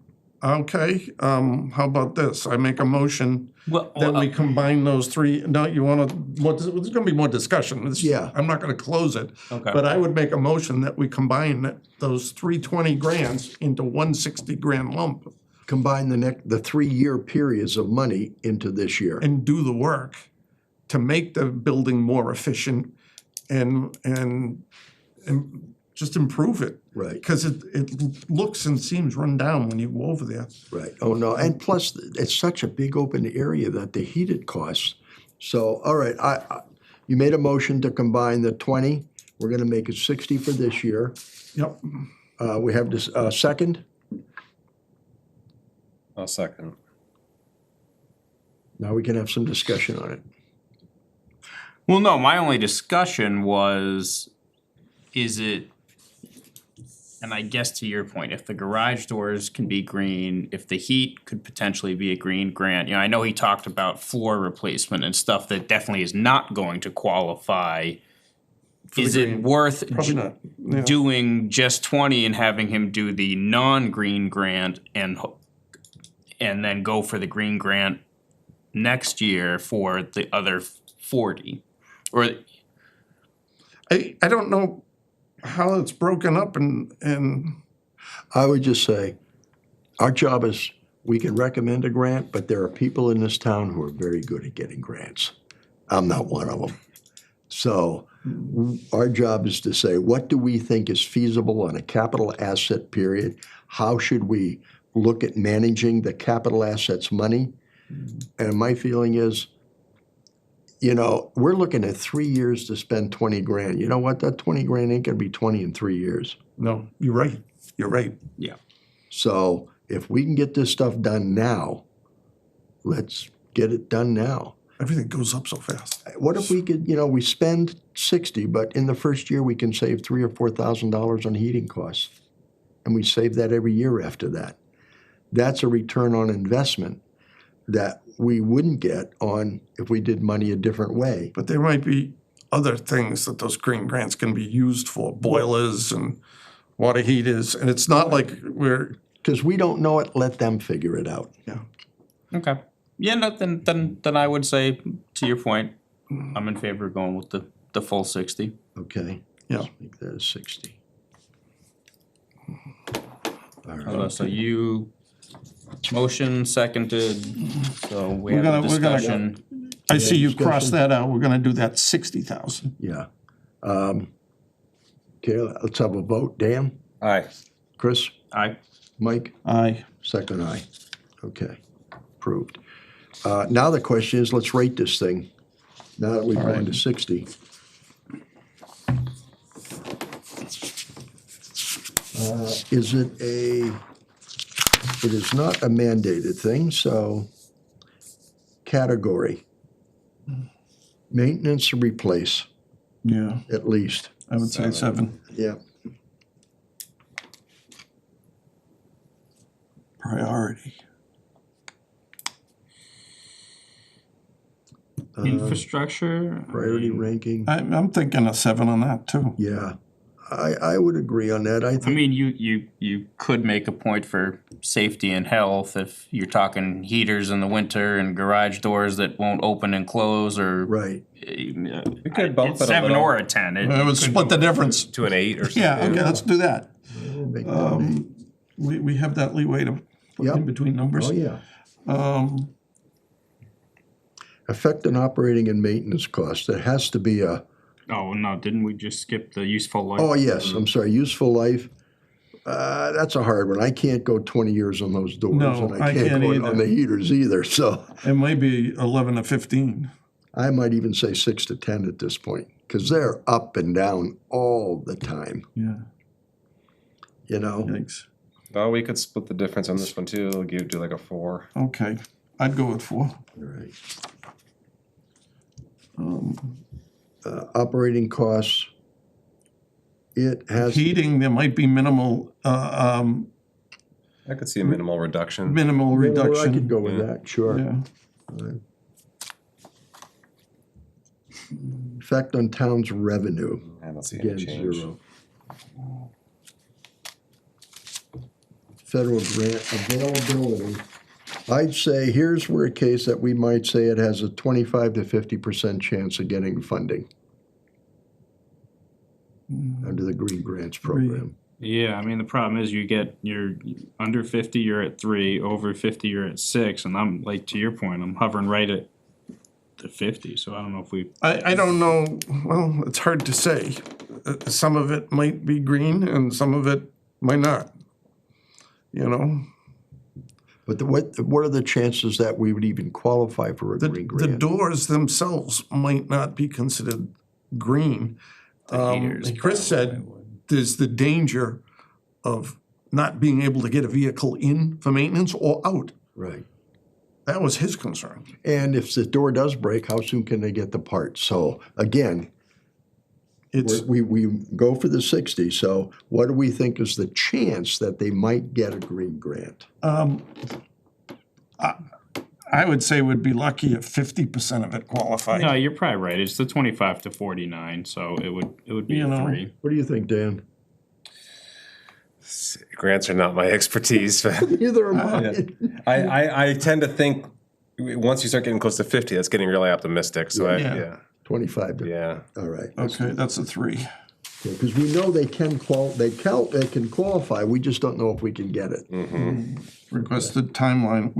okay, how about this? I make a motion well, that we combine those three, no, you wanna, there's gonna be more discussion. Yeah. I'm not gonna close it. Okay. But I would make a motion that we combine those 320 grands into 160 grand lump Combine the 3-year periods of money into this year. and do the work to make the building more efficient and just improve it. Right. Because it looks and seems run down when you go over there. Right, oh no, and plus, it's such a big open area that the heated costs. So, all right, you made a motion to combine the 20, we're gonna make it 60 for this year. Yep. We have this, second, I'll second. now we can have some discussion on it. well, no, my only discussion was, is it, and I guess to your point, if the garage doors can be green, if the heat could potentially be a green grant, I know he talked about floor replacement and stuff that definitely is not going to qualify. Is it green. worth Probably not. Yeah. doing just 20 and having him do the non-green grant and then go for the green grant next year for the other 40? Or, I don't know how it's broken up and I would just say, our job is, we can recommend a grant, but there are people in this town who are very good at getting grants. I'm not one of them. So our job is to say, what do we think is feasible on a capital asset period? How should we look at managing the capital assets money? And my feeling is, you know, we're looking at 3 years to spend 20 grand. You know what? That 20 grand ain't gonna be 20 in 3 years. No, you're right. You're right. Yeah. So if we can get this stuff done now, let's get it done now. Everything goes up so fast. What if we could, you know, we spend 60, but in the first year we can save $3,000 or $4,000 on heating costs, and we save that every year after that. That's a return on investment that we wouldn't get on if we did money a different way. But there might be other things that those green grants can be used for, boilers and water heaters, and it's not like we're, Because we don't know it, let them figure it out. yeah. Okay. Yeah, no, then I would say, to your point, I'm in favor of going with the full 60. Okay? Yeah. Let's make that a 60. All right. So you motion seconded, so we We're have a gonna- we're gonna- discussion. I see you discussion? crossed that out. We're gonna do that 60,000. Yeah. Okay, let's have a vote. Dan? Aye. Chris? Aye. Mike? Aye. Second aye. Okay, approved. Now the question is, let's rate this thing, now that we've gone to 60. It is not a mandated thing, so category. Maintenance or replace, Yeah, at least. I would say 7. Yeah. Priority. Infrastructure? Priority ranking, I'm thinking a 7 on that too. yeah. I would agree on that. I I think, mean, you could make a point for safety and health if you're talking heaters in the winter and garage doors that won't open and close, or right. We could bump it's it a 7 little or a 10. It I would could split the difference. to an 8 or something. Yeah, okay, let's do that. Make that an eight. We have that leeway to put Yep. in between numbers. Oh, yeah. Um, Effect on operating and maintenance costs, there has to be a, Oh, no, didn't we just skip the useful life? oh, yes, I'm sorry, useful life. That's a hard one. I can't go 20 years on those doors. No, And I I can't can't go either. on the heaters either, so it might be 11 to 15. I might even say 6 to 10 at this point, because they're up and down all the time, Yeah, you know? yikes. Oh, we could split the difference on this one too. Do like a 4. Okay, I'd go with 4. All right. Operating costs, it has, Heating, there might be minimal, I could see a minimal reduction. minimal I reduction. could go with that, sure. Yeah, Effect on town's revenue, I don't see any again, change. 0. Federal grant availability, I'd say here's where a case that we might say it has a 25 to 50% chance of getting funding under the Green Grants program. Yeah, I mean, the problem is you're under 50, you're at 3, over 50, you're at 6, and I'm, like, to your point, I'm hovering right at the 50, so I don't know if we, I don't know, well, it's hard to say. Some of it might be green and some of it might not, you know? But what are the chances that we would even qualify for a The, green the grant? doors themselves might not be considered green. heaters Chris said there's the danger of not being able to get a vehicle in for maintenance or out. Right. That was his concern. And if the door does break, how soon can they get the parts? So again, It's, we go for the 60, so what do we think is the chance that they might get a green grant? I would say we'd be lucky if 50% of it qualified. no, you're probably right, it's the 25 to 49, so it would be You a know. 3. What do you think, Dan? Grants are not my expertise, but Neither am I. I tend to think once you start getting close to 50, that's getting really optimistic. So Yeah. yeah. 25 to, Yeah. all right. Okay, that's a 3. Because we know they can they can qualify, we just don't know if we can get it. Requested timeline.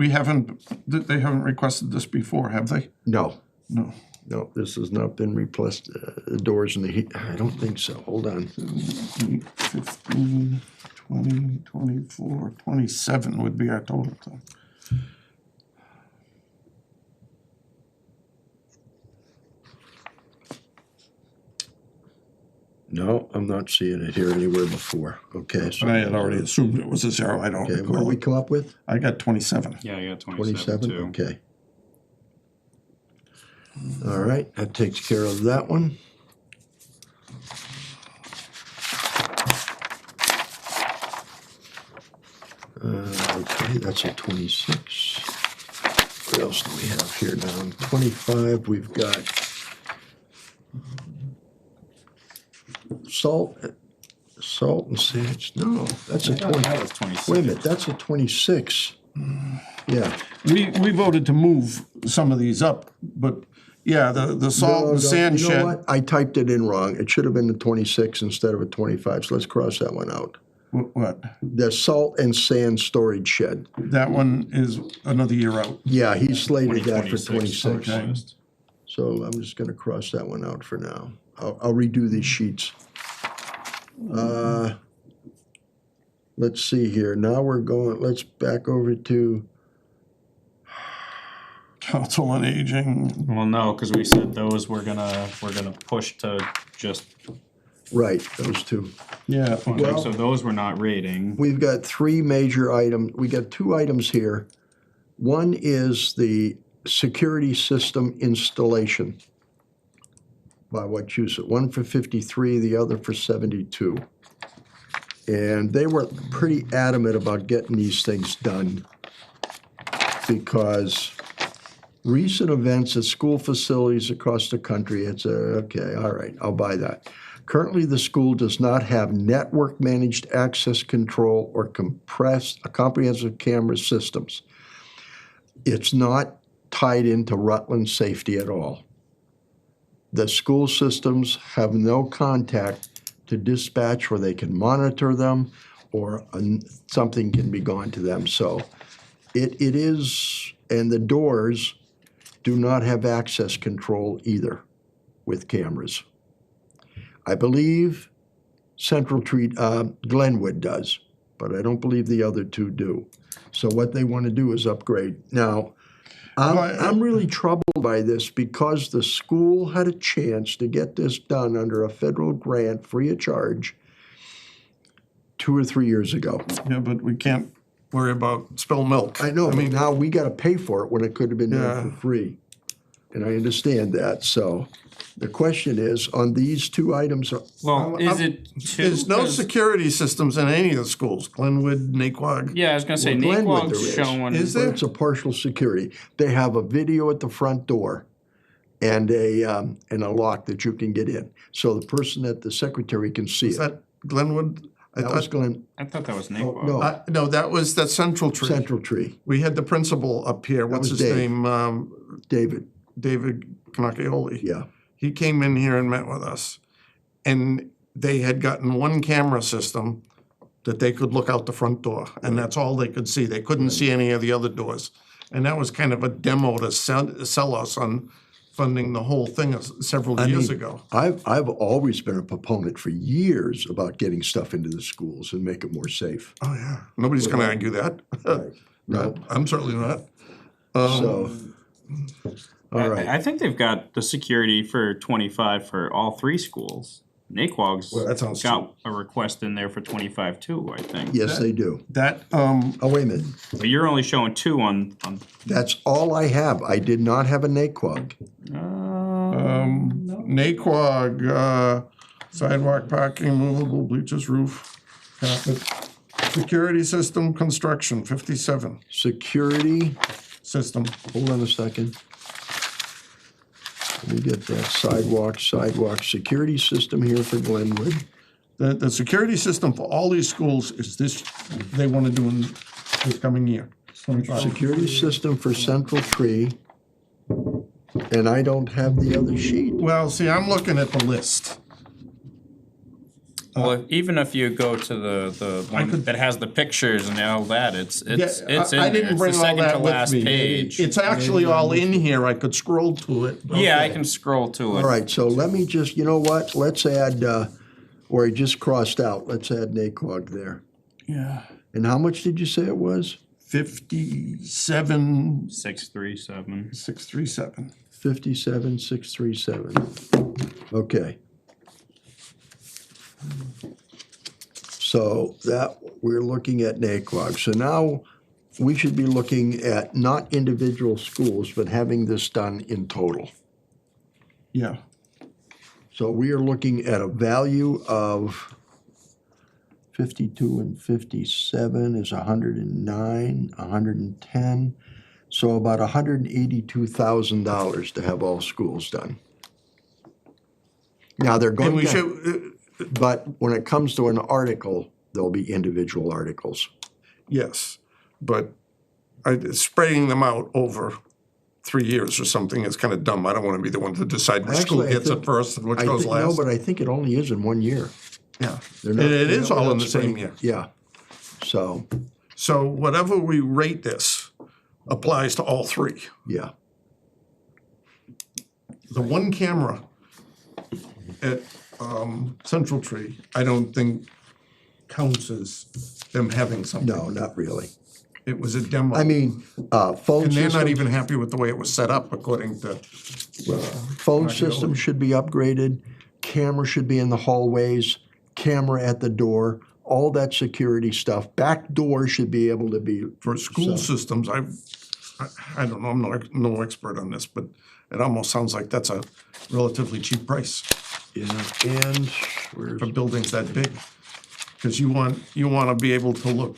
They haven't requested this before, have they? No, No. No, this has not been replaced, the doors and the heat, I don't think so, hold on. 15, 20, 24, 27 would be our total. So. No, I'm not seeing it here anywhere before, okay, so. And I had already assumed it was a zero. I don't Okay, what did recall. we come up with? I got 27. Yeah, I got 27 27, too. okay. All right, that takes care of that one. Okay, that's a 26. What else do we have here now? 25, we've got salt and sand. No, that's a 20. That was 26. Wait a minute, that's a 26. Yeah. We voted to move some of these up, but yeah, the salt No, and sand you know shed. what? I typed it in wrong. It should have been a 26 instead of a 25, so let's cross that one out. What? The salt and sand storage shed. That one is another year out. Yeah, he slated that for 2026. 26. Okay. So I'm just gonna cross that one out for now. I'll redo these sheets. Let's see here. Now we're going, let's back over to, Council on Aging. Well, no, because we said those we're gonna push to just, right, those two. Yeah. so those we're not rating. We've got three major items. We got two items here. One is the security system installation by Wachusett. One for 53, the other for 72. And they were pretty adamant about getting these things done because recent events at school facilities across the country, it's okay, all right, I'll buy that. Currently, the school does not have network-managed access control or comprehensive camera systems. It's not tied into Rutland safety at all. The school systems have no contact to dispatch where they can monitor them or something can be gone to them. So it is, and the doors do not have access control either with cameras. I believe Central Tree, Glenwood does, but I don't believe the other two do. So what they want to do is upgrade. Now, I'm really troubled by this because the school had a chance to get this done under a federal grant free of charge 2 or 3 years ago. Yeah, but we can't worry about spilled milk. I know, I mean, now we gotta pay for it when it could have been Yeah. done for free. And I understand that, so the question is, on these two items, Well, is it two? There's no 'Cause- security systems in any of the schools, Glenwood, Naquag. Yeah, I was gonna say Well, Glenwood Naquag's there is. showing. Is but there? it's a partial security. They have a video at the front door and a lock that you can get in. So the person at the secretary can see Is it. that Glenwood? I That was thought, Glen, I thought that was oh, Naquag. no, no, that Central Tree. Central Tree, We had the principal up here, what's was his Dave. name? David, David Canacchioli. yeah. He came in here and met with us. And they had gotten one camera system that they could look out the front door, and that's all they could see. They couldn't see any of the other doors. And that was kind of a demo to sell us on funding the whole thing several years ago. I've always been a proponent for years about getting stuff into the schools and make it more safe. Oh, yeah. Nobody's gonna argue that. No, I'm certainly not. So, all right. I think they've got the security for 25 for all three schools. Naquag's Well, that sounds got a request in there for 25 too, I think. Yes, they do. That, Oh, wait a minute. But you're only showing two on. That's all I have. I did not have a NAQUAG. Naquag, sidewalk parking, movable bleachers, roof, carpet. Security system construction, 57 Security, system. hold on a second. Let me get that sidewalk security system here for Glenwood. The security system for all these schools is this, they want to do in this coming year. 25. Security system for Central Tree. And I don't have the other sheet. Well, see, I'm looking at the list. Well, even if you go to the one that has the pictures and all that, it's in I there. didn't It's bring the all second to that with last me. page. It's actually all in here. I could scroll to it. Yeah, I Okay. can scroll to it. All right, so let me just, you know what, let's add, where I just crossed out, let's add NACOG there. Yeah. And how much did you say it was? 57, 637. 637. 57,637. Okay. So that, we're looking at NACOG. So now we should be looking at not individual schools, but having this done in total. Yeah. So we are looking at a value of 52 and 57 is 109, 110. So about $182,000 to have all schools done. Now, they're And going we to, should, but when it comes to an article, there'll be individual articles. yes, but spraying them out over 3 years or something is kind of dumb. I don't want to be the one to decide which school Actually, I gets think- it first and which I goes think, no, last. but I think it only is in 1 year. Yeah, They're and not- it they're is not all in the spraying- same year. Yeah. So, So whatever we rate this applies to all three. yeah. The one camera at Central Tree, I don't think counts as them having something. No, not really. It was a demo. I mean, phone And they're not systems, even happy with the way it was set up according to, phone systems should be upgraded. Camera should be in the hallways, camera at the door, all that security stuff. Back door should be able to be, for school So- systems, I don't know, I'm no expert on this, but it almost sounds like that's a relatively cheap price and where's, for buildings that big. Because you want to be able to look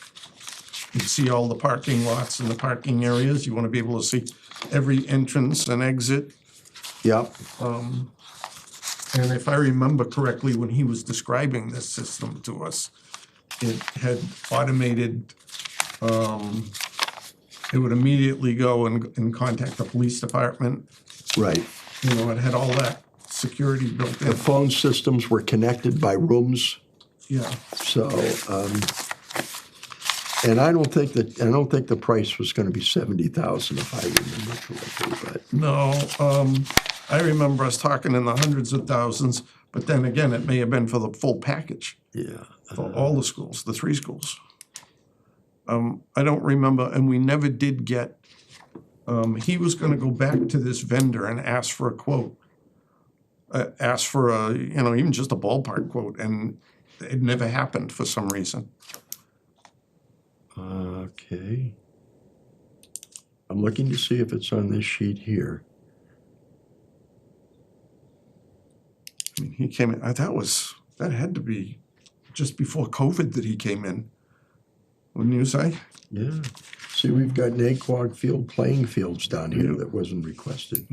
and see all the parking lots and the parking areas. You want to be able to see every entrance and exit. yep, And if I remember correctly, when he was describing this system to us, it had automated, it would immediately go and contact the police department. right. You know, it had all that security built The in. phone systems were connected by rooms, Yeah, so, and I don't think the price was gonna be 70,000 if I remember correctly, but, no, I remember us talking in the hundreds of thousands, but then again, it may have been for the full package, yeah. for all the schools, the three schools. I don't remember, and we never did get, he was gonna go back to this vendor and ask for a quote. Ask for a, even just a ballpark quote, and it never happened for some reason. Okay. I'm looking to see if it's on this sheet here. I mean, he came in, that had to be just before COVID that he came in. Wouldn't you say? Yeah. See, we've got Naquag Field playing fields down here that wasn't requested.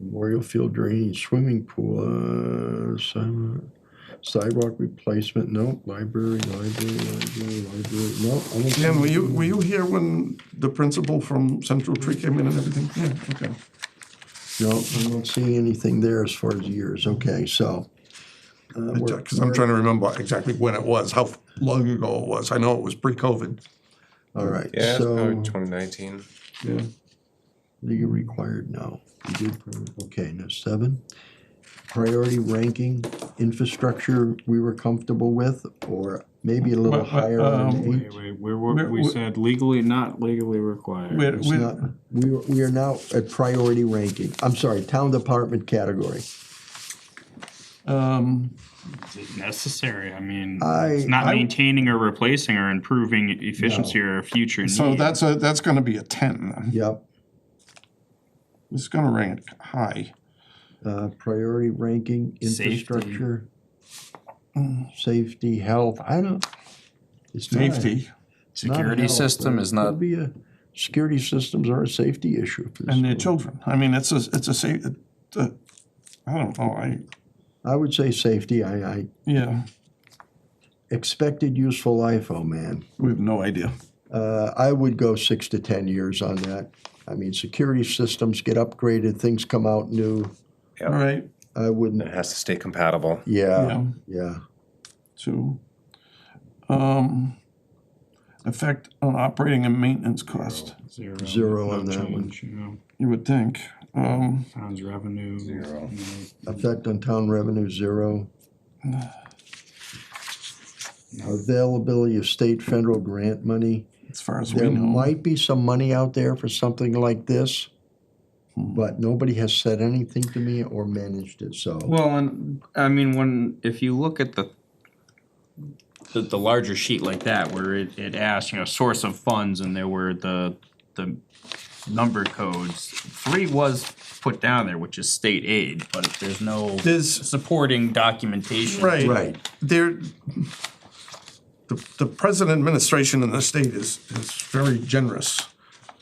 Memorial Field drainage, swimming pool, sidewalk replacement, no, library, no. I don't see Dan, were anything. you here when the principal from Central Tree came in and everything? Yeah, okay. No, I'm not seeing anything there as far as years. Okay, so. Because I'm trying to remember exactly when it was, how long ago it was. I know it was pre-COVID. All right, Yeah, it's so probably 2019. Yeah. legal required, no. We did, okay, now 7. Priority ranking, infrastructure we were comfortable with, or maybe a little But, higher on 8. Wait, we said legally, not legally required. It's not, we are now at priority ranking. I'm sorry, town department category. Is it necessary? I mean, it's not I- maintaining or replacing or improving efficiency or a future need. So that's gonna be a 10 then. Yep. It's gonna rank high. Priority ranking, Safety. infrastructure, safety, health, I don't. It's not- Safety it's not Security health, system but is it could not, be a, security systems are a safety issue for and their this. children. I mean, it's a I don't know, I would say safety, I yeah, expected useful life, oh man. we have no idea. I would go 6 to 10 years on that. I mean, security systems get upgraded, things come out new. All right, I It wouldn't, has to stay compatible. yeah. 2. Effect on operating and maintenance cost, Zero no on that one. change, you know. you would think. Town's revenue. Zero. Effect on town revenue, 0. Availability of state, federal grant money. As far as we There know. might be some money out there for something like this, but nobody has said anything to me or managed it, so. Well, and I mean, if you look at the larger sheet like that, where it asks, you know, source of funds, and there were the number codes, 3 was put down there, which is state aid, but if there's no supporting documentation. Right. Right. There, the present administration in the state is very generous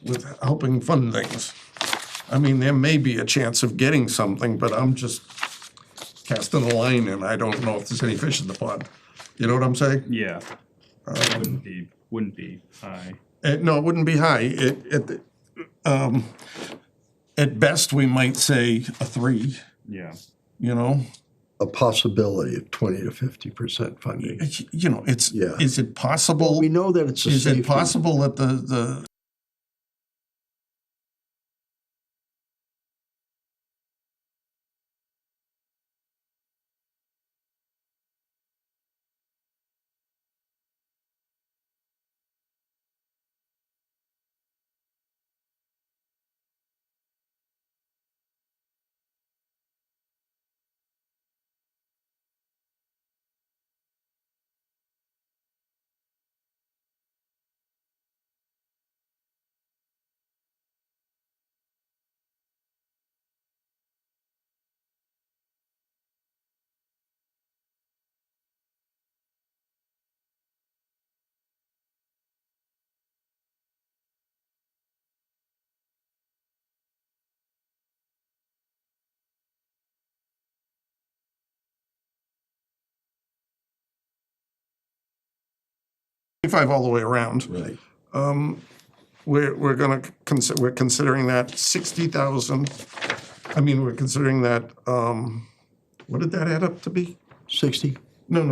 with helping fund things. I mean, there may be a chance of getting something, but I'm just casting a line and I don't know if there's any fish in the pond. You know what I'm saying? Yeah. Wouldn't be high. No, it wouldn't be high. At best, we might say a 3, Yeah. you know? A possibility of 20 to 50% funding. You know, it's, Yeah. is it possible? We know that it's a Is safety. it possible that the all the way around? Right. We're gonna we're considering that 60,000. I mean, we're considering that, what did that add up to be? 60? No.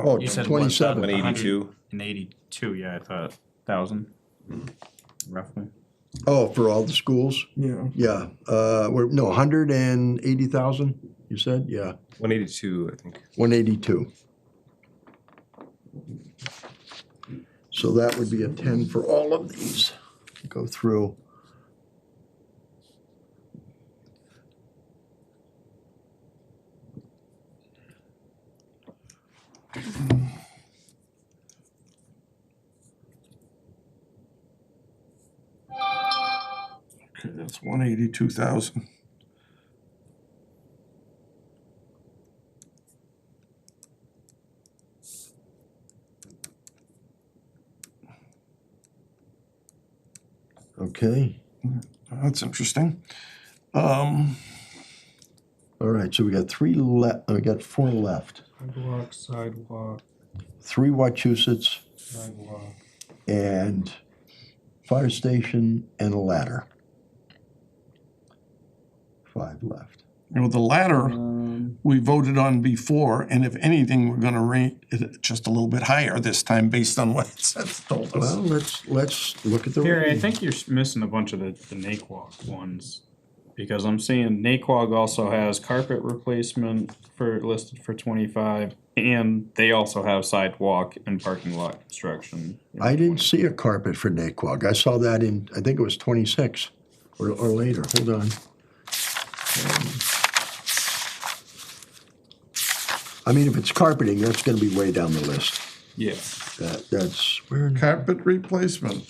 Oh, You said 27. 182. 182, yeah, I thought, 1,000, roughly. Oh, for all the schools? Yeah. Yeah. 180,000, you said? Yeah. 182, I think. 182. So that would be a 10 for all of these. Go through. Okay, that's 182,000. Okay. That's interesting. All right, so we got 4 left. Sidewalk, 3 Wachusets sidewalk. and fire station and a ladder. 5 left. You know, the latter we voted on before, and if anything, we're gonna rate it just a little bit higher this time based on what it's told us. Well, let's look at the. Gary, I rating. think you're missing a bunch of the Naquag ones. Because I'm seeing Naquag also has carpet replacement listed for 25, and they also have sidewalk and parking lot construction. I didn't see a carpet for Naquag. I saw that in, I think it was 26 or later. Hold on. I mean, if it's carpeting, that's gonna be way down the list. Yeah. That's, where, Carpet replacement,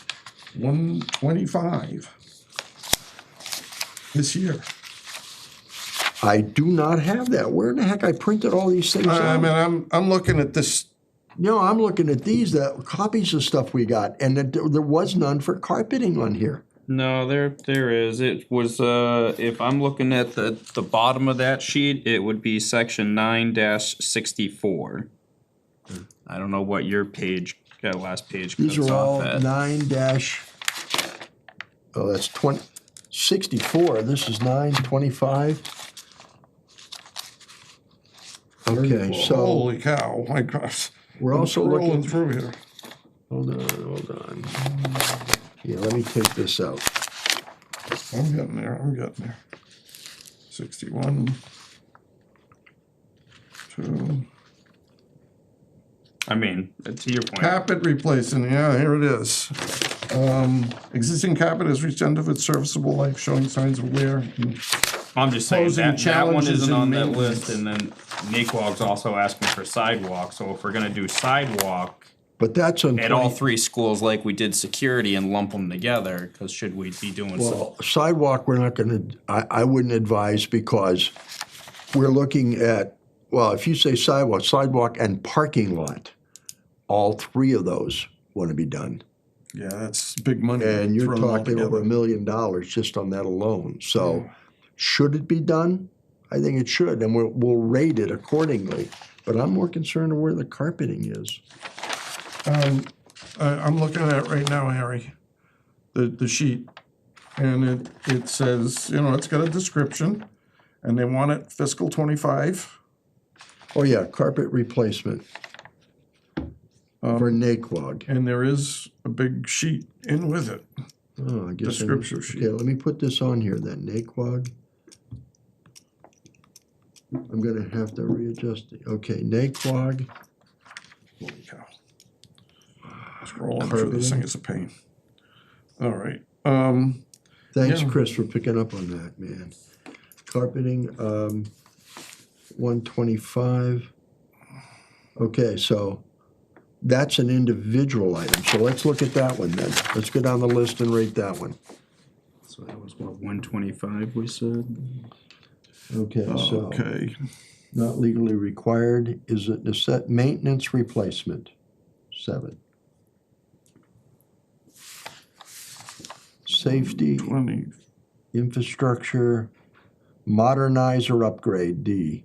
125 this year. I do not have that. Where in the heck I printed all these things I mean, out? I'm looking at this. No, I'm looking at these, copies of stuff we got, and there was none for carpeting on here. No, there is. It was, if I'm looking at the bottom of that sheet, it would be section 9-64. I don't know what your page, last page These cuts are all off at. 9 dash, oh, that's 64. This is 925. Okay, so Holy cow, my gosh. We're also Scrolling looking, through here. hold on. Yeah, let me take this out. I'm getting there. 61. 2. I mean, to your point, Carpet replacing, yeah, here it is. Existing carpet has reached end of its serviceable life, showing signs of wear. I'm just saying posing that one challenges isn't in on that maintenance. list, and then Naquag's also asking for sidewalk, so if we're gonna do sidewalk But that's on at all 20 three schools like we did security and lump them together, cause should we be doing some? Well, sidewalk, we're not gonna, I wouldn't advise because we're looking at, well, if you say sidewalk and parking lot, all three of those wanna be done. Yeah, that's big money. And you're Throw them all talking over together. $1 million just on that alone. So should it be done? I think it should, and we'll rate it accordingly. But I'm more concerned with where the carpeting is. I'm looking at it right now, Harry, the sheet. And it says, it's got a description, and they want it fiscal 25. Oh, yeah, carpet replacement for Naquag. And there is a big sheet in with it. Oh, I guess. Description sheet. Okay, let me put this on here then, Naquag. I'm gonna have to readjust it. Okay, Naquag, Holy cow. Scrolling through this thing is a pain. All right. thanks, Yeah. Chris, for picking up on that, man. Carpeting, 125. Okay, so that's an individual item, so let's look at that one then. Let's go down the list and rate that one. So that was what, 125 we said? Okay, so, Okay. not legally required, is it maintenance replacement? 7. Safety, 20. infrastructure, modernize or upgrade, D.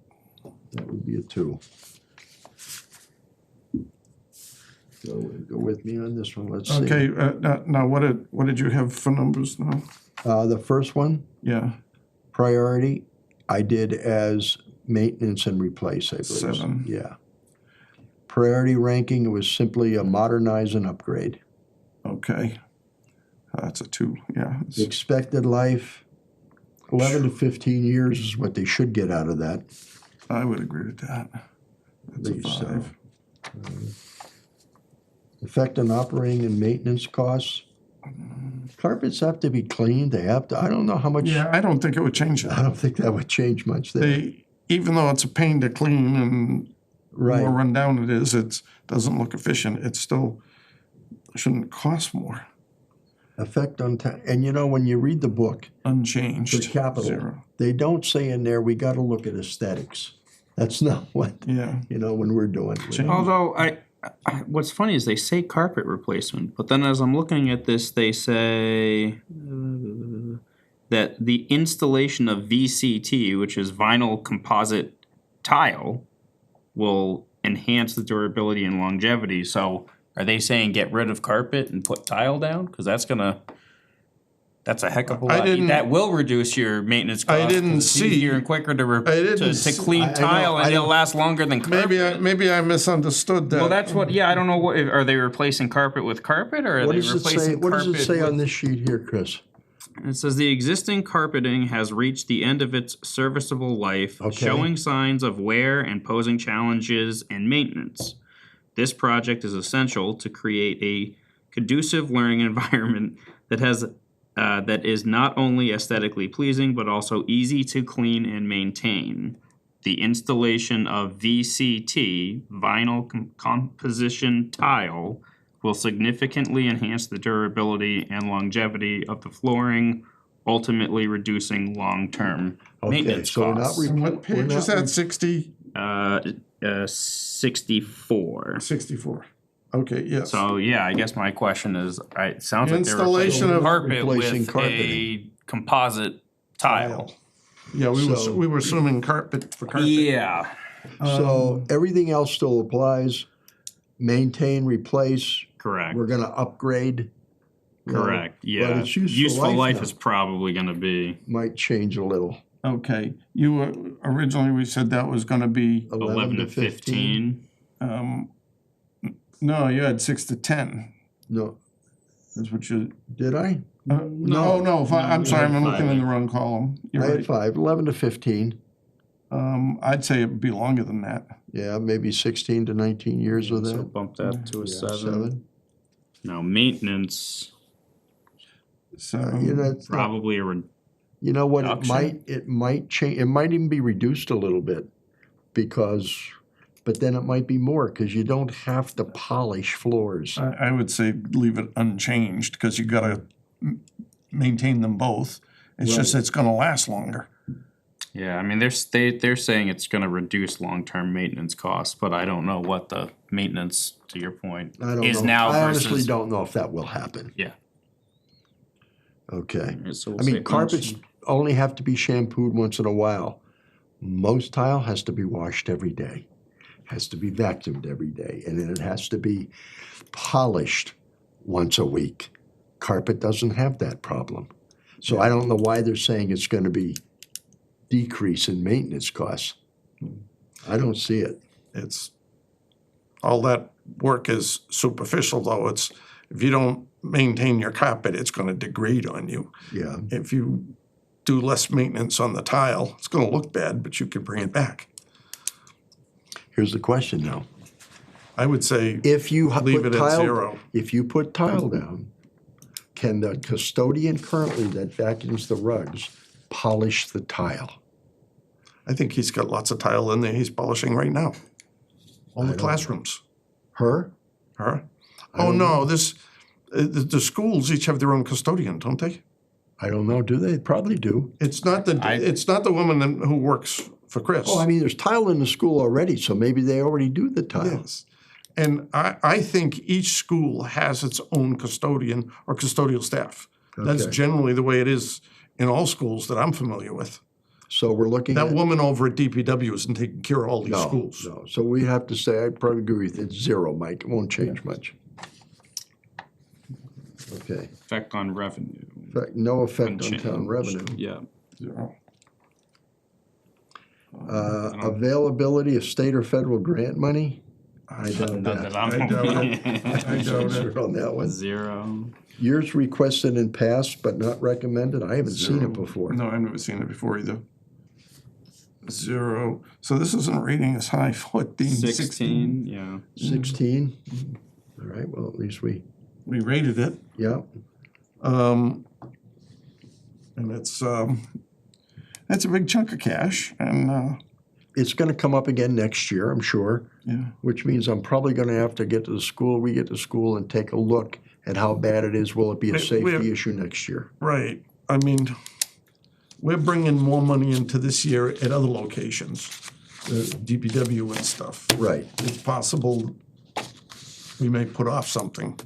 That would be a 2. Go with me on this one, let's see. Okay, now what did you have for numbers now? The first one, Yeah, priority, I did as maintenance and replace, I believe. 7. Yeah. Priority ranking, it was simply a modernize and upgrade. okay. That's a 2, yeah. Expected life, 11 to 15 years is what they should get out of that. I would agree with that. That's a Believe so. 5. Effect on operating and maintenance costs. Carpets have to be cleaned, they have to, I don't know how much, Yeah, I don't think it would change I it. don't think that would change much there. Even though it's a pain to clean and the more Right, run down it is, it doesn't look efficient. It still shouldn't cost more. effect on, and when you read the book, Unchanged. for capital, 0. they don't say in there, we gotta look at aesthetics. That's not what, Yeah. when we're doing. Change. Although what's funny is they say carpet replacement, but then as I'm looking at this, they say that the installation of VCT, which is vinyl composite tile, will enhance the durability and longevity. So are they saying get rid of carpet and put tile down? Cause that's a heck of a I lot. didn't- That will reduce your maintenance costs. 'cause didn't it's see- easier and quicker to didn't see- clean I know, tile, I and it'll don't- last longer than carpet. Maybe I misunderstood that. Well, that's what. Yeah, I don't know. What are they replacing carpet with carpet, or are What they does it say, replacing what carpet? does it say on with, this sheet here, Chris? it says the existing carpeting has reached the end of its serviceable life, Okay. showing signs of wear and posing challenges in maintenance. This project is essential to create a conducive learning environment that is not only aesthetically pleasing but also easy to clean and maintain. The installation of VCT, vinyl composition tile, will significantly enhance the durability and longevity of the flooring, ultimately reducing long-term maintenance so we're not costs. And what page is that? 60? 64. 64. Okay, yes. So yeah, I guess my question is, it sounds like they're Installation replacing of- carpet Replacing with a carpeting. composite tile. Yeah, So- we were assuming carpet for carpet. Yeah, So everything else still applies, maintain, replace, correct. we're gonna upgrade. Correct, yeah. it's useful life now. is probably gonna be Might change a little, Okay, originally we said that was gonna be, 11 to 15. No, you had 6 to 10. No, That's what you, did I? no, I'm sorry, I'm looking in the wrong column. You're I had right. 5, 11 to 15. I'd say it'd be longer than that. Yeah, maybe 16 to 19 years with So that. bump that to a Yeah, 7. Now maintenance, So, You know, it's not, probably a you know what, reduction. it might change, it might even be reduced a little bit because, but then it might be more because you don't have to polish floors. I would say leave it unchanged, because you gotta maintain them both. It's just it's gonna last longer. Yeah, I mean, they're saying it's gonna reduce long-term maintenance costs, but I don't know what the maintenance, to your point, I don't is know. now I honestly versus. don't know if that will happen. Yeah. Okay. So we'll I say mean, carpets only have to be shampooed once in a while. Most tile has to be washed every day, has to be vacuumed every day, and then it has to be polished once a week. Carpet doesn't have that problem. So I don't know why they're saying it's gonna be decrease in maintenance costs. I don't see it. It's, all that work is superficial, though. It's, if you don't maintain your carpet, it's gonna degrade on you. Yeah. If you do less maintenance on the tile, it's gonna look bad, but you can bring it back. Here's the question now. I would say If you leave put it at tile, 0. if you put tile down, can the custodian currently that vacuums the rugs polish the tile? I think he's got lots of tile in there he's polishing right now. All the classrooms. Her? Huh? Oh, no, the schools each have their own custodian, don't they? I don't know. Do they? Probably do. It's not the woman who works for Chris. Oh, I mean, there's tile in the school already, so maybe they already do the tile. Yes. And I think each school has its own custodian or custodial staff. That's Okay. generally the way it is in all schools that I'm familiar with. So we're looking That at. woman over at DPW isn't taking care of all these schools. No. So we have to say, I'd probably agree with you. It's 0, Mike. It won't change much. Okay. effect on revenue. No effect on Unchanged. town revenue. Yeah. Zero. Availability of state or federal grant money? I doubt None that. that I'm I doubt it. I doubt it. Zero on that one. 0. Years requested and passed but not recommended? I haven't seen it before. No, I've never seen it before either. 0. So this isn't rating as high, 14, 16. 16, yeah. 16? All right, well, at least we, We rated it. yeah. And it's that's a big chunk of cash, and It's gonna come up again next year, I'm sure, yeah, which means I'm probably gonna have to get to the school, we get to school and take a look at how bad it is. Will it be a safety issue next year? right. I mean, we're bringing more money into this year at other locations, DPW and stuff. Right. It's possible we may put off something.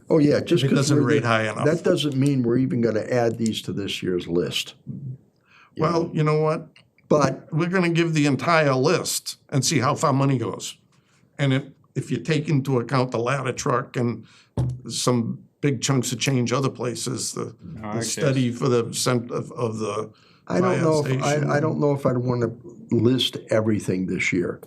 Oh, yeah, just If it because doesn't rate high enough. that doesn't mean we're even gonna add these to this year's list. Well, you know what? But, We're gonna give the entire list and see how far money goes. And if you take into account the ladder truck and some big chunks of change other places, the okay. study for the cent of the I don't fire know if, station. I don't know if I'd wanna list everything this year.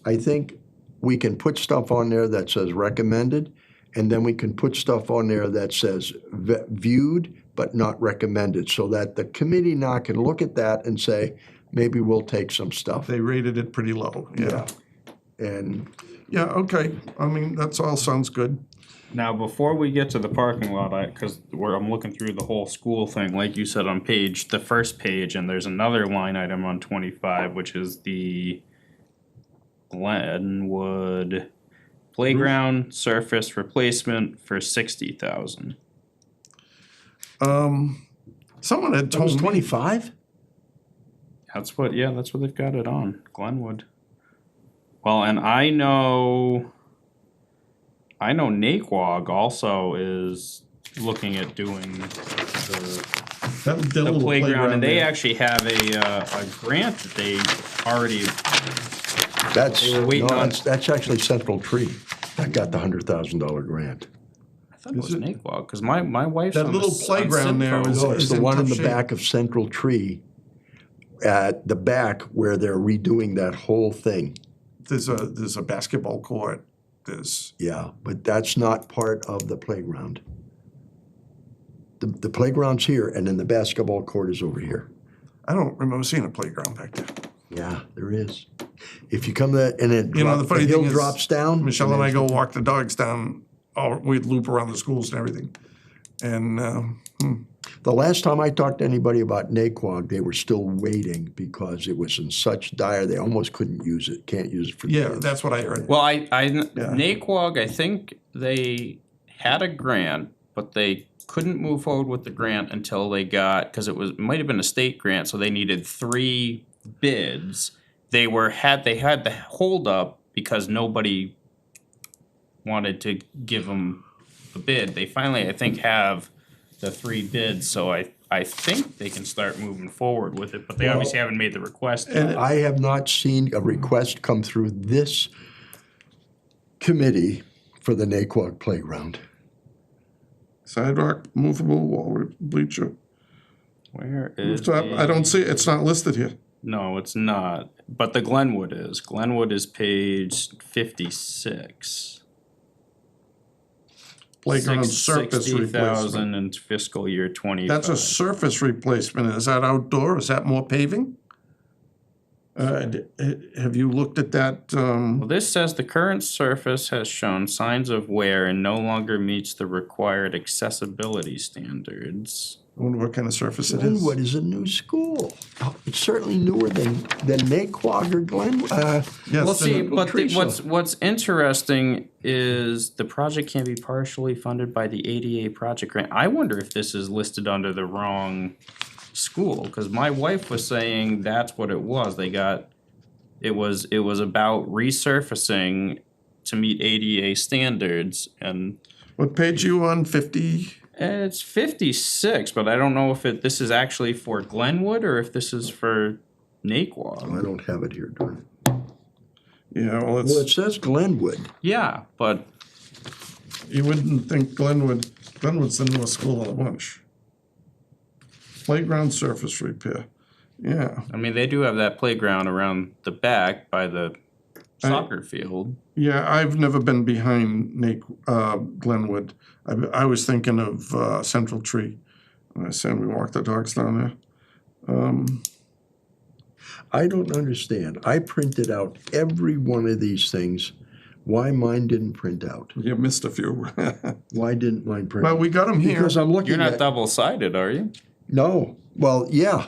I think we can put stuff on there that says recommended, and then we can put stuff on there that says viewed but not recommended, so that the committee now can look at that and say, maybe we'll take some stuff. They rated it pretty low, yeah. And, Yeah, okay, I mean, that's all sounds good. Now, before we get to the parking lot, because I'm looking through the whole school thing, like you said on the first page, and there's another line item on 25, which is the Glenwood playground surface replacement for 60,000. Someone had that was told me, 25? That's what they've got it on, Glenwood. Well, and I know Naquag also is looking at doing that the little playground, and they there. actually have a grant that they already. That's, They were waiting no, on- that's actually Central Tree. That got the $100,000 grant. I thought it was Is it- Naquag, because my wife's That on little the, on playground there Simcoe. is- No, it's the in one in tough the shape. back of Central Tree, at the back where they're redoing that whole thing. There's a basketball court There's, Yeah, but that's not part of the playground. The playground's here, and then the basketball court is over here. I don't remember seeing a playground back there. Yeah, there is. If you come to that, and it You know, the funny hill thing is, drops down. Michelle and I go walk the dogs down, we'd loop around the schools and everything. And, The last time I talked to anybody about Naquag, they were still waiting because it was in such dire, they almost couldn't use it, can't use it for yeah, kids. that's what I heard. Well, Naquag, I think they had a grant, but they couldn't move forward with the grant until they got, because it might have been a state grant, so they needed 3 bids. They had the hold up because nobody wanted to give them the bid. They finally, I think, have the 3 bids, so I think they can start moving forward with it, but they obviously haven't made the request. I have not seen a request come through this committee for the Naquag playground. Sidewalk, movable, wall bleacher, Where is rooftop, I don't see, it's not listed here. No, it's not, but the Glenwood is. Glenwood is page 56. Playground surface 60,000 replacement. in fiscal year 25. That's a surface replacement. Is that outdoor? Is that more paving? Have you looked at that? Well, this says the current surface has shown signs of wear and no longer meets the required accessibility standards. I wonder what kind of surface it is. Glenwood is a new school. Oh, it's certainly newer than Naquag or Glenwood. Yes, Well, see, and- but Teresa. what's interesting is the project can be partially funded by the ADA project grant. I wonder if this is listed under the wrong school, because my wife was saying that's what it was. It was about resurfacing to meet ADA standards, and What page you on, 50? it's 56, but I don't know if this is actually for Glenwood or if this is for Naquag. I don't have it here, Dorn. Yeah, well, Well, it it's, says Glenwood. Yeah, but you wouldn't think Glenwood's the newest school of the bunch. Playground surface repair, yeah. I mean, they do have that playground around the back by the soccer field. Yeah, I've never been behind Glenwood. I was thinking of Central Tree. When I said we walked the dogs down there. I don't understand. I printed out every one of these things. Why mine didn't print out? You missed a few. Why didn't mine print Well, out? we got them here. Because I'm looking You're not at, double-sided, are you? no, well, yeah,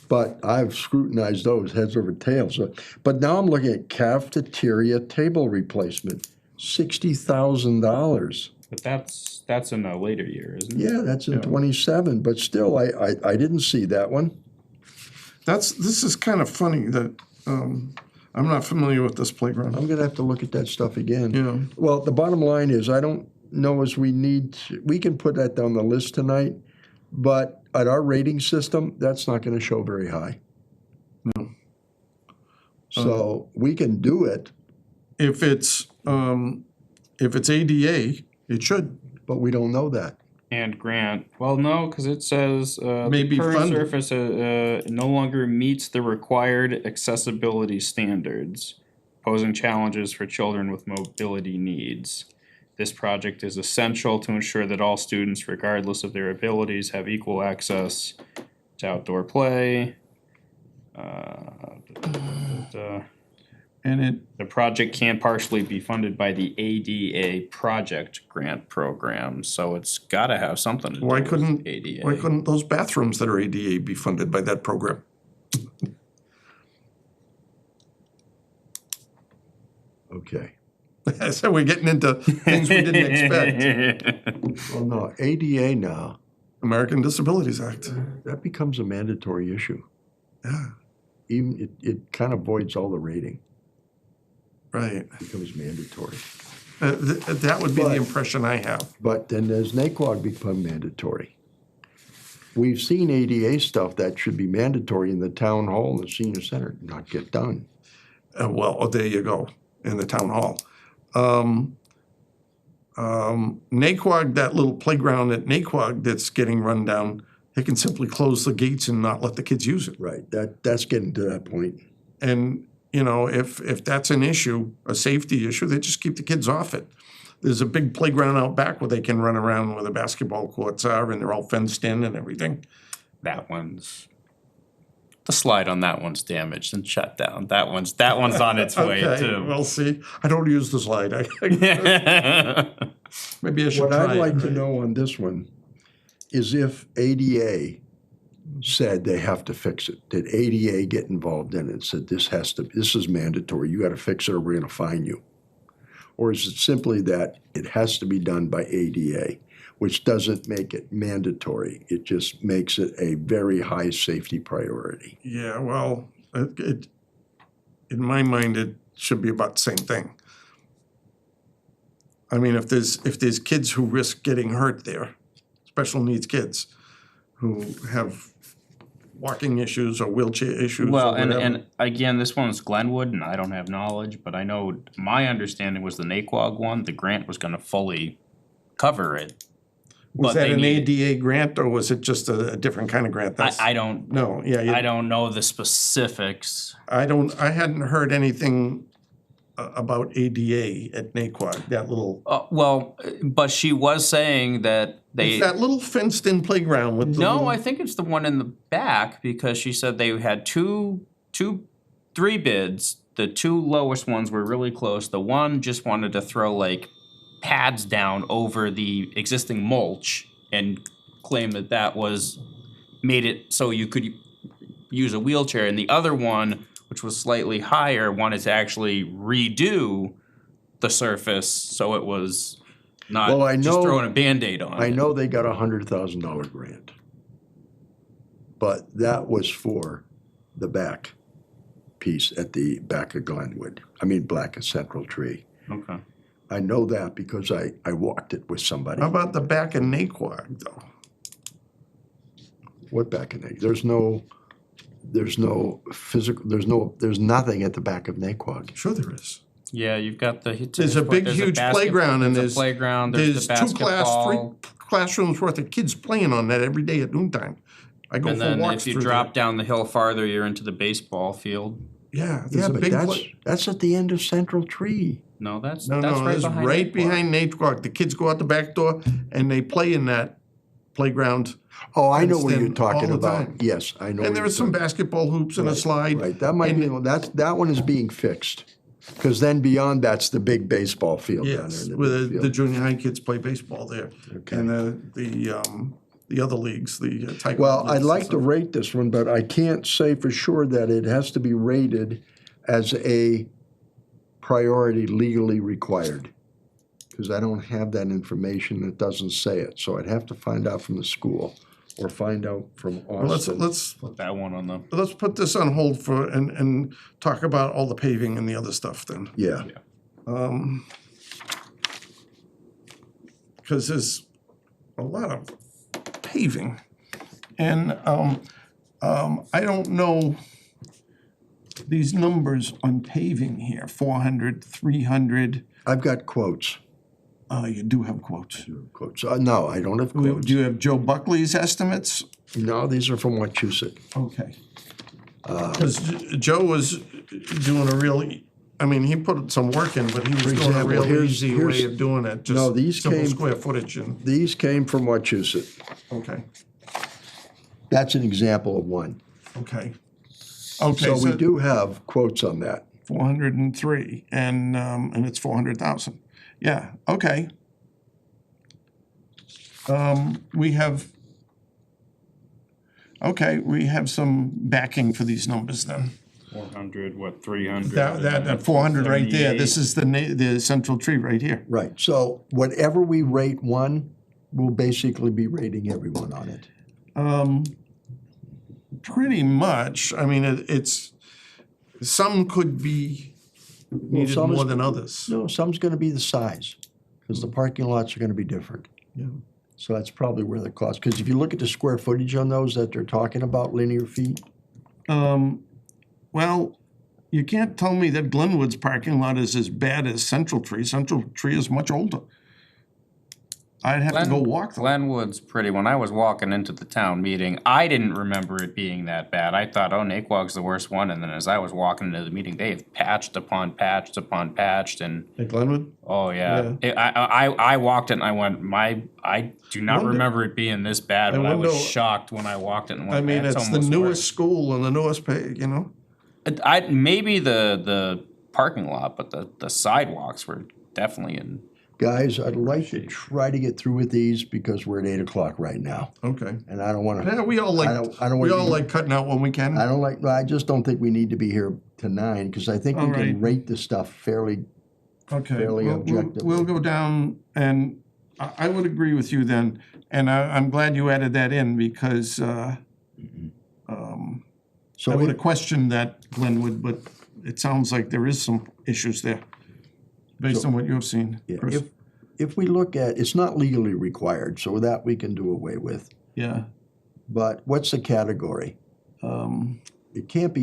but I've scrutinized those heads over tails. But now I'm looking at cafeteria table replacement, $60,000. But that's in a later year, isn't it? Yeah, that's in 27, but still, I didn't see that one. This is kind of funny that, I'm not familiar with this playground. I'm gonna have to look at that stuff again. Yeah. Well, the bottom line is, I don't know as we can put that down the list tonight, but at our rating system, that's not gonna show very high. No. So we can do it, If it's ADA, it should. but we don't know that. And grant, well, no, because it says, Maybe the current funded. surface, no longer meets the required accessibility standards, posing challenges for children with mobility needs. This project is essential to ensure that all students, regardless of their abilities, have equal access to outdoor play. And The project can partially be funded by the ADA project grant program, so it's gotta have something to do why with couldn't ADA. those bathrooms that are ADA be funded by that program? Okay. So we're getting into things we didn't expect. Well, no, ADA now, American Disabilities Act. that becomes a mandatory issue. Yeah, Even, it kind of voids all the rating, right. becomes mandatory. That would be But- the impression I have. But then does Naquag become mandatory? We've seen ADA stuff that should be mandatory in the town hall and the senior center not get done. Well, there you go, in the town hall. Naquag, that little playground at Naquag that's getting run down, they can simply close the gates and not let the kids use it. Right, that's getting to that point. And you know, if that's an issue, a safety issue, they just keep the kids off it. There's a big playground out back where they can run around where the basketball courts are, and they're all fenced in and everything. The slide on that one's damaged and shut down. That one's on its way Okay, too. well, see, I don't use the slide. Maybe I should What try I'd like it. to know on this one is if ADA said they have to fix it, did ADA get involved in it and said this is mandatory, you gotta fix it or we're gonna fine you? Or is it simply that it has to be done by ADA, which doesn't make it mandatory, it just makes it a very high safety priority? Yeah, well, in my mind, it should be about the same thing. I mean, if there's kids who risk getting hurt there, special needs kids who have walking issues or wheelchair issues or Well, whatever. and again, this one's Glenwood, and I don't have knowledge, but I know my understanding was the Naquag one, the grant was gonna fully cover it. Was but that they an need- ADA grant or was it just a different kind of grant? I don't, No, yeah, I don't know the specifics. I hadn't heard anything about ADA at Naquag, that little, Well, but she was saying that they. it's that little fenced-in playground with the No, little- I think it's the one in the back, because she said they had three bids. The two lowest ones were really close. The one just wanted to throw like pads down over the existing mulch and claim that was made it so you could use a wheelchair. And the other one, which was slightly higher, wanted to actually redo the surface so it was not Well, I just know- throwing a Band-Aid on it. I know they got a $100,000 grant, but that was for the back piece at the back of Glenwood, back of Central Tree. Okay. I know that because I walked it with somebody. How about the back of Naquag, though? What back of Naquag? There's no physical, there's nothing at the back of Naquag. Sure there is. Yeah, you've got the. There's a big, huge playground and There's a playground, there's the three basketball. classrooms worth of kids playing on that every day at noontime. I go And for then walks if you through drop there. down the hill farther, you're into the baseball field. Yeah, there's Yeah, a but big that's at the end of Central Tree. No, that's No, right it's behind. right Naquag. behind Naquag. The kids go out the back door and they play in that playground. Oh, I know Fenced what you're in talking all the about. time. Yes, I know. And what there you're are some talking- basketball hoops and a slide. Right, that might and- be, that one is being fixed. Because then beyond that's the big baseball field down there. Yes, in the where big the field. junior high kids play baseball there. Okay. And the other leagues, the taekwondo. Well, leagues I'd and like to stuff. rate this one, but I can't say for sure that it has to be rated as a priority legally required. Because I don't have that information, it doesn't say it, so I'd have to find out from the school or find out from Well, Austin. let's Put that one on the. let's put this on hold for and talk about all the paving and the other stuff then. Yeah, Because there's a lot of paving. And I don't know these numbers on paving here, 400, 300. I've got quotes. You do have quotes. Quotes. No, I don't have Do quotes. you have Joe Buckley's estimates? No, these are from Wachusett. Okay. Because Joe was doing a really, he put some work in, but he was doing a example, real here's- easy here's- way of doing it. Just No, these simple came- square footage and, These came from Wachusett. okay, That's an example of one. okay. Okay, So we do have quotes on that. 403, and it's 400,000. Yeah, okay. We have some backing for these numbers then. 400, 300? That 400 right there, this is the central tree right here. Right, so whatever we rate one, we'll basically be rating everyone on it. Pretty much, it's, some could be needed some is- more than others. No, some's gonna be the size, because the parking lots are gonna be different. Yeah. So that's probably where the cost, because if you look at the square footage on those that they're talking about, linear feet, Well, you can't tell me that Glenwood's parking lot is as bad as Central Tree. Central Tree is much older. I'd have to go walk them. Glenwood's pretty, when I was walking into the town meeting, I didn't remember it being that bad. I thought, oh, Naquag's the worst one, and then as I was walking into the meeting, they've patched upon patched upon patched, and, At Glenwood? oh, yeah. I walked it and I went, I do not Wonder- remember it being this bad, but I was wonder- shocked when I walked it and went, I mean, "That's it's the almost newest worse." school and the newest you know? Maybe the parking lot, but the sidewalks were definitely in. Guys, I'd like to try to get through with these because we're at 8 o'clock right now, Okay. and I don't wanna. Yeah, we all I like, don't we wanna all be- like cutting out when we can. I just don't think we need to be here to 9, because I think we All right. can rate the stuff fairly, Okay, fairly we'll objectively. go down, and I would agree with you then, and I'm glad you added that in, because, I so would if- have questioned that, Glenwood, but it sounds like there is some issues there, based on what you have seen, yeah, Chris. if we look at, it's not legally required, so that we can do away with. Yeah, But what's the category? It can't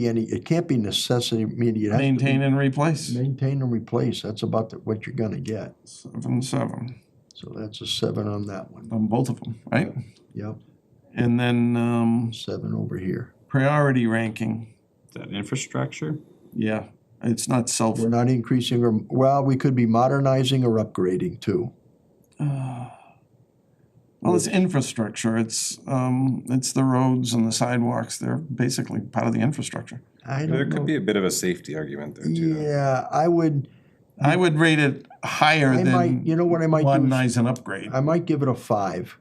be necessity, meaning it has to be. maintain and replace, Maintain and replace, that's about what you're gonna get. 7, So that's a 7 on that one. on both of them, right? Yep, And then, 7 over here. priority ranking, Is that infrastructure? yeah, it's not self, We're not increasing or, well, we could be modernizing or upgrading too. well, it's infrastructure, it's the roads and the sidewalks, they're basically part of the infrastructure. I There don't could know. be a bit of a safety argument there too. though. Yeah, I would rate it higher I than might- you know what I might do? modernize and upgrade. give it a 5.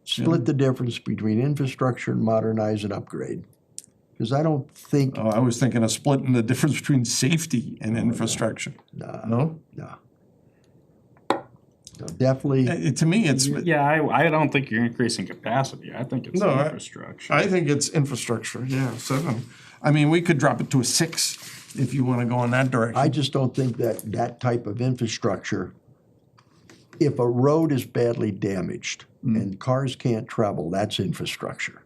Split the difference between infrastructure and modernize and upgrade. Because I don't think, Oh, I was thinking of splitting the difference between safety and infrastructure. no, No? no. Definitely, To me, it's, Yeah, I don't think you're increasing capacity. I think it's No, infrastructure. I think it's infrastructure, yeah, 7. I mean, we could drop it to a 6 if you wanna go in that I direction. just don't think that type of infrastructure, if a road is badly damaged and cars can't travel, that's infrastructure.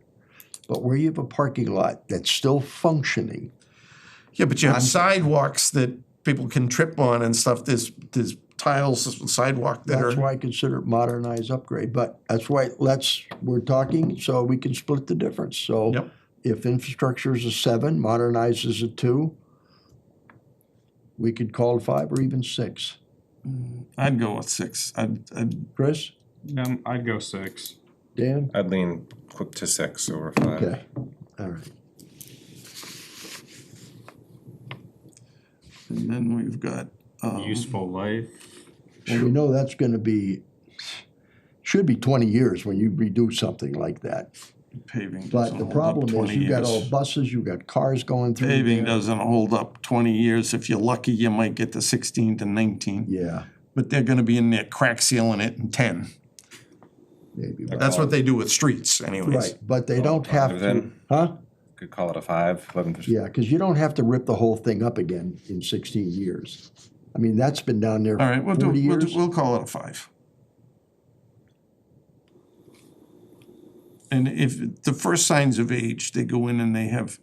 But where you have a parking lot that's still functioning, Yeah, but you have sidewalks that people can trip on and stuff, there's tiles, sidewalk that that's are, why I consider it modernize, upgrade. But that's why, we're talking, so we can split the difference. So Yep. if infrastructure is a 7, modernize is a 2, we could call it 5 or even 6. I'd go with 6. Chris, I'd go 6. Dan? I'd lean quick to 6 over 5. Okay, all right. And then we've got, Useful life. Well, we know that's gonna be, should be 20 years when you redo something like that. paving But doesn't the hold up problem is, 20 you got all years. buses, you got cars going through Paving there. doesn't hold up 20 years. If you're lucky, you might get to 16 to 19. Yeah, But they're gonna be in there crack sealing it in 10. maybe, but- That's what they do with streets anyways. right, but they don't have to, then. huh? Could call it a 5, 11%. Yeah, because you don't have to rip the whole thing up again in 16 years. I mean, that's been down there All right, for 40 years. we'll call it a 5. And if the first signs of age, they go in and they have,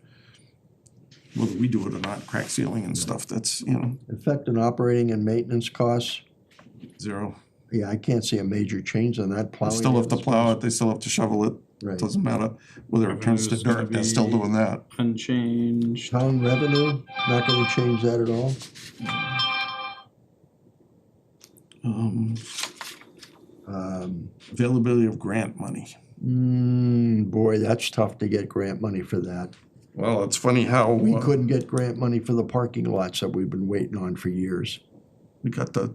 whether we do it or not, crack sealing and stuff, that's, Effect on operating and maintenance costs, 0. yeah, I can't see a major change on that They plowing. still have to plow it, they still have to shovel it. Right. Doesn't matter whether it turns to Revenue's gonna dirt, they're still be- doing that. Unchanged. Town revenue, not gonna change that at all. Availability of grant money. Boy, that's tough to get grant money for that. Well, it's funny how We couldn't get grant money for the parking lots that we've been waiting on for years. we got the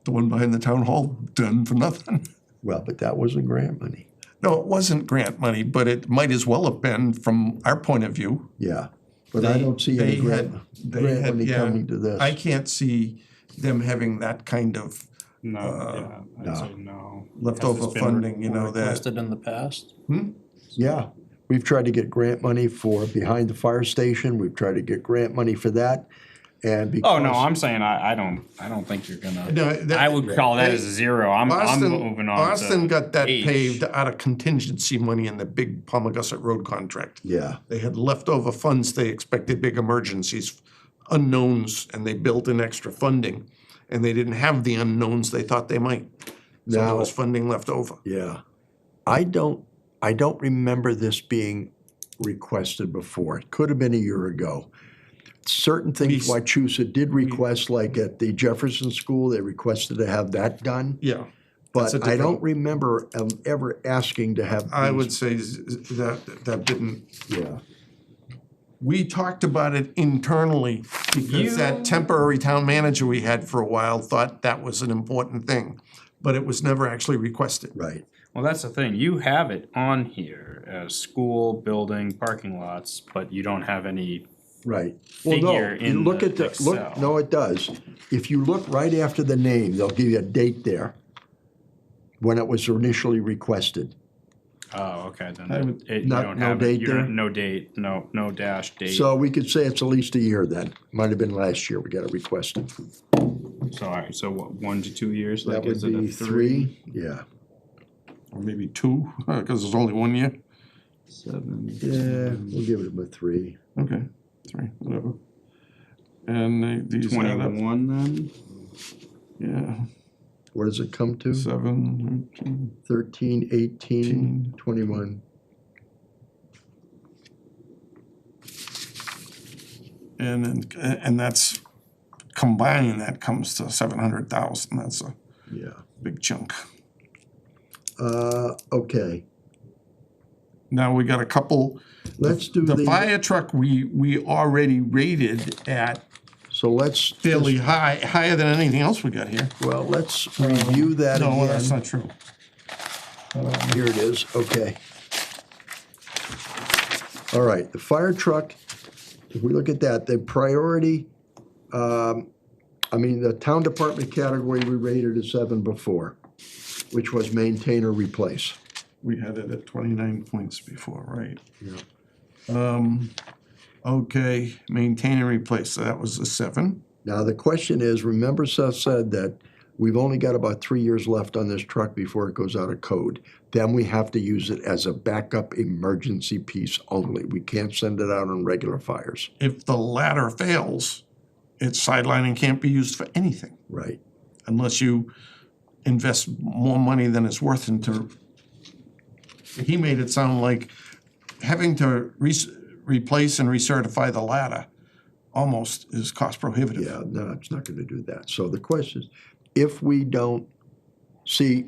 one behind the town hall done for nothing. Well, but that wasn't grant money. No, it wasn't grant money, but it might as well have been from our point of view. Yeah, but I don't see any grant money yeah, coming to this. I can't see them having that kind of No, yeah, no. I'd say no. leftover Because it's been funding, that, Requested in the past. Yeah, we've tried to get grant money for behind the fire station. We've tried to get grant money for that. And because. Oh, no, I'm saying I don't think you're gonna, No, that- I would call that as a 0. I'm Austin, moving on to Austin got that H. paved out of contingency money in the big Palmagussit Road contract. Yeah, They had leftover funds, they expected big emergencies, unknowns, and they built in extra funding. And they didn't have the unknowns they thought they might. So there Now- was funding left over. Yeah. I don't remember this being requested before. It could have been a year ago. Certain things We- Wachusett did request, like at the Jefferson School, they requested to have that done. Yeah. That's a But I don't different- remember ever asking to have. I these- would say that didn't, Yeah, we talked about it internally because that temporary town manager we had for a while thought that was an important thing, but it was never actually requested. right. Well, that's the thing, you have it on here as school, building, parking lots, but you don't have any, Right. Well, no, Figure you in look the at the, look, Excel. no, it does. If you look right after the name, they'll give you a date there when it was initially requested. oh, okay, then I would- you Not- don't no have it, date you there? don't, no date, no dash date. So we could say it's at least a year then. Might have been last year we got it requested. So, all right, so what, 1 to 2 years, That like, would is it a be 3? yeah. Or maybe 2, because it's only 1 year. 7. Yeah, we'll give it a 3. Okay, 3, whatever. And these add up, 21 then? yeah, What does it come to? 7, 13, 18, 21. and that's combined, that comes to 700,000, that's a Yeah. big chunk. Okay, Now we got a couple, let's do the the, fire truck we already rated at so let's, fairly high, higher than anything else we got here. well, let's review that No, that's again. not true. Here it is, okay. All right, the fire truck, if we look at that, the priority, the town department category, we rated a 7 before, which was maintain or replace. We had it at 29 points before, right? Yeah. Okay, maintain and replace, so that was a 7. Now, the question is, remember Seth said that we've only got about 3 years left on this truck before it goes out of code. Then we have to use it as a backup emergency piece only. We can't send it out on regular fires. If the latter fails, it's sidelined and can't be used for anything Right. unless you invest more money than it's worth into. He made it sound like having to replace and recertify the ladder almost is cost prohibitive. Yeah, no, it's not gonna do that. So the question is, if we don't, see,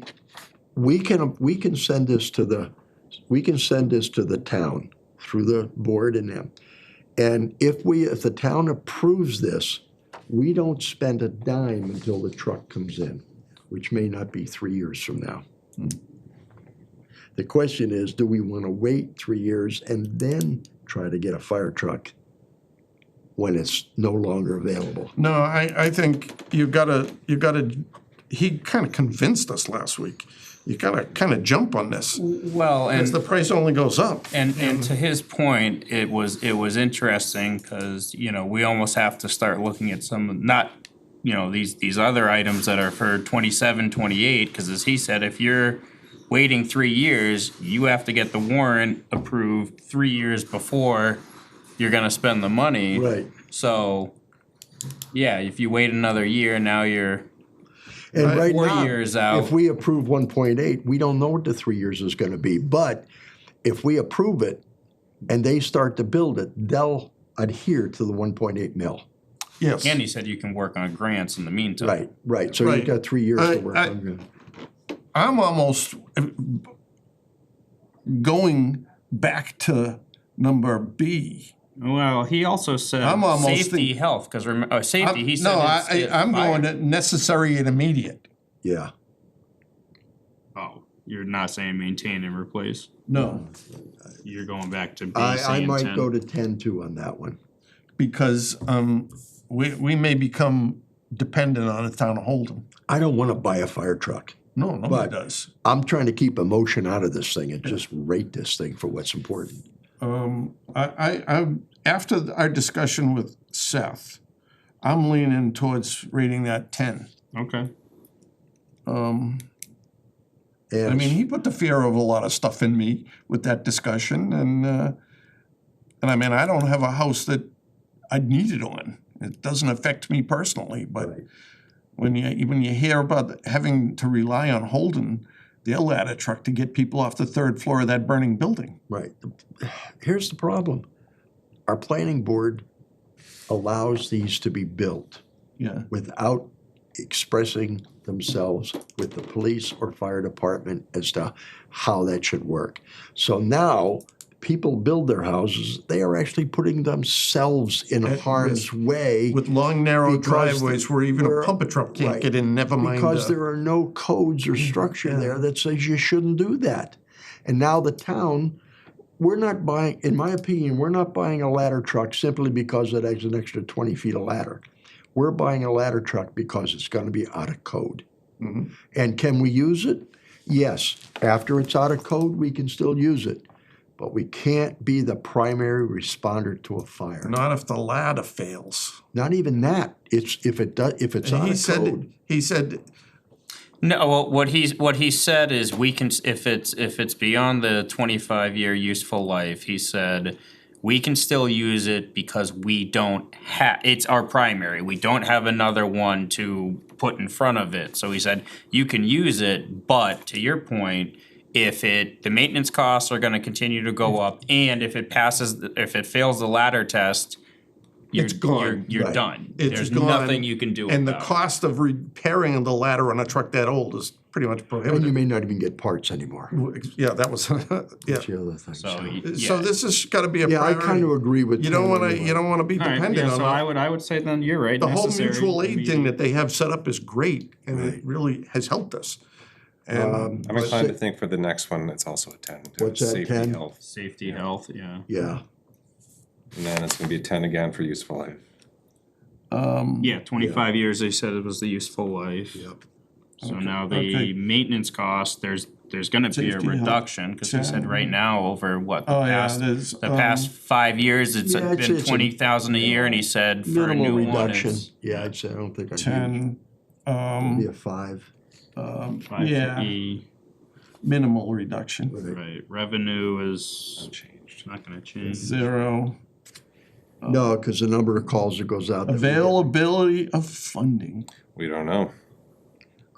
we can send this to the town through the board and them. And if the town approves this, we don't spend a dime until the truck comes in, which may not be 3 years from now. The question is, do we wanna wait 3 years and then try to get a fire truck when it's no longer available? No, I think you gotta, he kind of convinced us last week. You gotta kind of jump on this, Well, as and the price only goes up. And to his point, it was interesting, cause, we almost have to start looking at some, not, these other items that are for 27, 28, cause as he said, if you're waiting 3 years, you have to get the warrant approved 3 years before you're gonna spend the money. Right. So, yeah, if you wait another year, now you're And right 4 now, years out. if we approve 1.8, we don't know what the 3 years is gonna be. But if we approve it and they start to build it, they'll adhere to the 1.8 mil. Yes. And he said you can work on grants in the meantime. Right, right. So Right. you've got 3 years to work I- on. I'm almost going back to number B. Well, he also said. I'm almost Safety, health, cause safety, he said No, it's I'm fire. going to necessary and immediate. Yeah, Oh, you're not saying maintain and replace? No, You're going back to B, I C, and might 10? go to 10 too on that one. because we may become dependent on the town of Holden. I don't wanna buy a fire truck. No, nobody But- does. I'm trying to keep emotion out of this thing and just rate this thing for what's important. I after our discussion with Seth, I'm leaning towards rating that 10. Okay. And I mean, he put the fear of a lot of stuff in me with that discussion, and I mean, I don't have a house that I'd need it on. It doesn't affect me personally, but Right. when you hear about having to rely on Holden, their ladder truck to get people off the third floor of that burning building. Right. Here's the problem. Our planning board allows these to be built Yeah. without expressing themselves with the police or fire department as to how that should work. So now, people build their houses, they are actually putting themselves in At harm's way. With long, narrow Because driveways where even a pumper truck can't right, get in, never mind. Because there are no codes or structure yeah. there that says you shouldn't do that. And now the town, we're not buying, in my opinion, we're not buying a ladder truck simply because it has an extra 20 feet of ladder. We're buying a ladder truck because it's gonna be out of code. Mm-hmm. And can we use it? Yes. After it's out of code, we can still use it. But we can't be the primary responder to a fire. Not if the ladder fails. Not even that. It's if it's out of code. He said, No, well, what he said is we can, if it's beyond the 25-year useful life, he said, we can still use it because we don't have, it's our primary, we don't have another one to put in front of it. So he said, you can use it, but to your point, if the maintenance costs are gonna continue to go up, and if it fails the ladder test, It's gone. You're Right. done. it's There's gone. nothing you can do And the about it. cost of repairing the ladder on a truck that old is pretty much And you prohibitive. may not even get parts anymore. Yeah, that was, yeah. That's the other thing. So, So this has gotta be a Yeah, I priority. kind of agree with You don't Ken wanna, anyway. you don't wanna be All right, dependent yeah, on so it. I would say then you're right. The whole necessary, mutual aid thing immediate. that they have set up is great, and it really has helped us. And I'm inclined to think for the next one, it's also a 10. to What's that, safety, 10? health. Safety, health, yeah. Yeah. And then it's gonna be a 10 again for useful life. Yeah, 25 years, they said it was the useful life. Yep. So now okay. the maintenance cost, there's gonna be a Safety, health, reduction, cause he said right now, over what, Oh, yeah, there's, the past 5 years, it's Yeah, been it's a 20,000 a year, and he said for a Minimal new one, reduction. it's. Yeah, I'd say, I don't think I'd 10, be a 5. Five yeah, E, minimal reduction, right, revenue is Unchanged. not gonna change. 0. No, because the number of calls that goes out. that we get. Availability of funding. We don't know.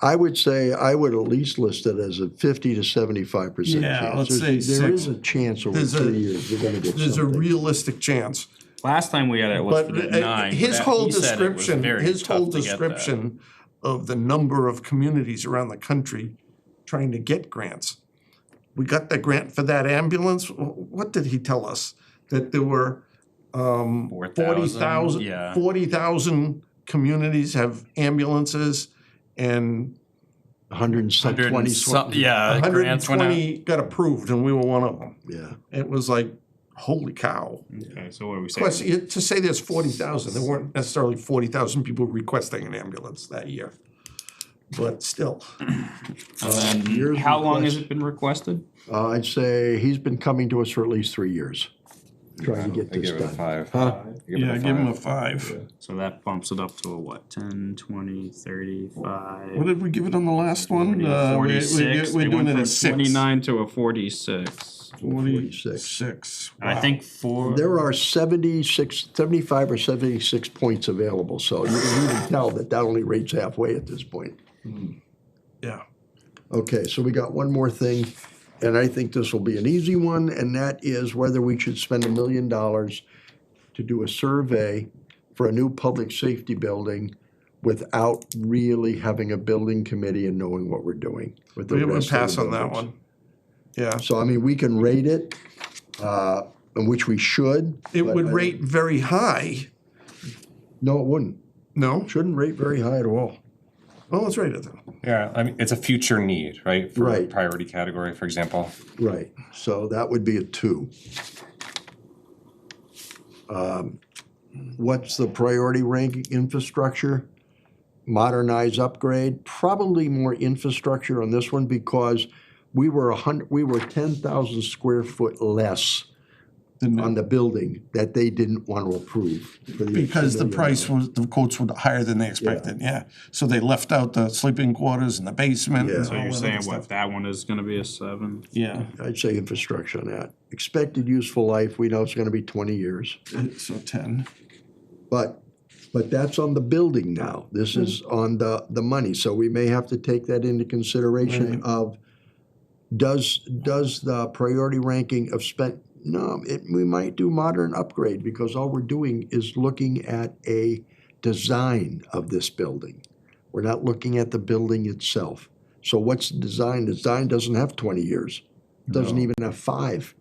I would say, I would at least list it as a 50 to 75% Yeah, chance. let's say There is 6. a chance over There's a- 3 years we're gonna get There's a something. realistic chance. Last time we had it But listed at 9. his but whole he said it was description, very his whole tough to get that. description of the number of communities around the country trying to get grants. We got the grant for that ambulance. What did he tell us? That there were 4,000, yeah. 40,000 communities have ambulances, and 120 Yeah, grants went out. 120 got approved, and we were one of them. Yeah. It was like, holy cow. Okay, so what are we Of course, saying? to say there's 40,000, there weren't necessarily 40,000 people requesting an ambulance that year. But still, Years How long has request- it been requested? I'd say he's been coming to us for at least 3 years, trying to get I this give it a done. 5. Huh? yeah, give him a 5. So that bumps it up to a what, 10, 20, 35? What did we give it on the last one? 46, We're they doing went it from at 6. 29 to a 46. 46. And I Wow. think There are 75 or 76 points available, so you can even tell that only rates halfway at this point. Yeah. Okay, so we got one more thing, and I think this will be an easy one, and that is whether we should spend $1 million to do a survey for a new public safety building without really having a building committee and knowing what we're doing with the We would rest of the pass on that buildings. one. Yeah. So, I mean, we can rate it, and which we should. It but would I- rate very high. No, it wouldn't. No? Shouldn't rate very high at all. Well, let's rate it then. Yeah, I mean, it's a future need, right? For a Right. priority category, for example. Right, so that would be a 2. What's the priority ranking? Infrastructure, modernize, upgrade, probably more infrastructure on this one because we were 10,000 square foot less on the building that they didn't want to approve. For Because the $1 million. price was, the quotes were higher than they expected, yeah. So they left out the sleeping quarters and the basement and Yeah. So all you're that saying other what, stuff. that one is gonna be a 7? Yeah, I'd say infrastructure on that. Expected useful life, we know it's gonna be 20 years. so 10. But But that's on the building now. This is on the money, so we may have to take that into consideration of, does the priority ranking of spent, no, we might do modern upgrade, because all we're doing is looking at a design of this building. We're not looking at the building itself. So what's the design? The design doesn't have 20 years. Doesn't even have 5.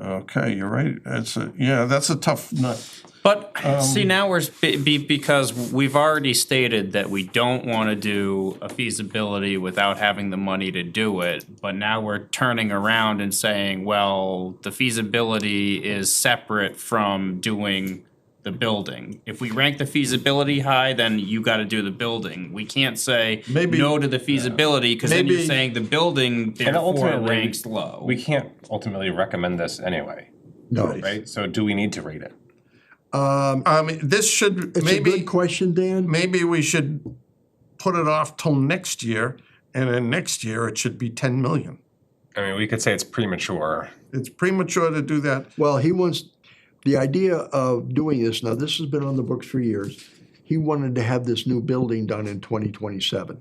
Okay, you're right. That's a tough nut. But see, now we're because we've already stated that we don't want to do a feasibility without having the money to do it. But now we're turning around and saying, well, the feasibility is separate from doing the building. If we rank the feasibility high, then you got to do the building. We can't say Maybe- no to the feasibility, because then you're Maybe- saying the building therefore ultimately, ranks low. We can't ultimately recommend this anyway, No. right? So do we need to rate it? This should, It's a maybe, good question, Dan. maybe we should put it off till next year, and then next year it should be 10 million. I mean, we could say it's premature. It's premature to do that. Well, he wants, the idea of doing this, now this has been on the books for years. He wanted to have this new building done in 2027.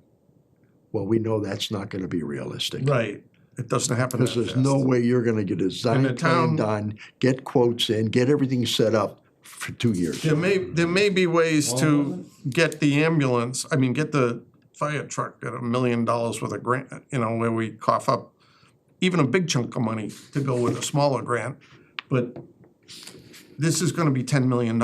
Well, we know that's not gonna be realistic. Right. It doesn't happen that Because there's fast. no way you're gonna get a design the plan town- done, get quotes in, get everything set up for 2 years. There may be ways to get the ambulance, get the fire truck at $1 million worth of grant, where we cough up even a big chunk of money to go with a smaller grant. But this is gonna be $10 million.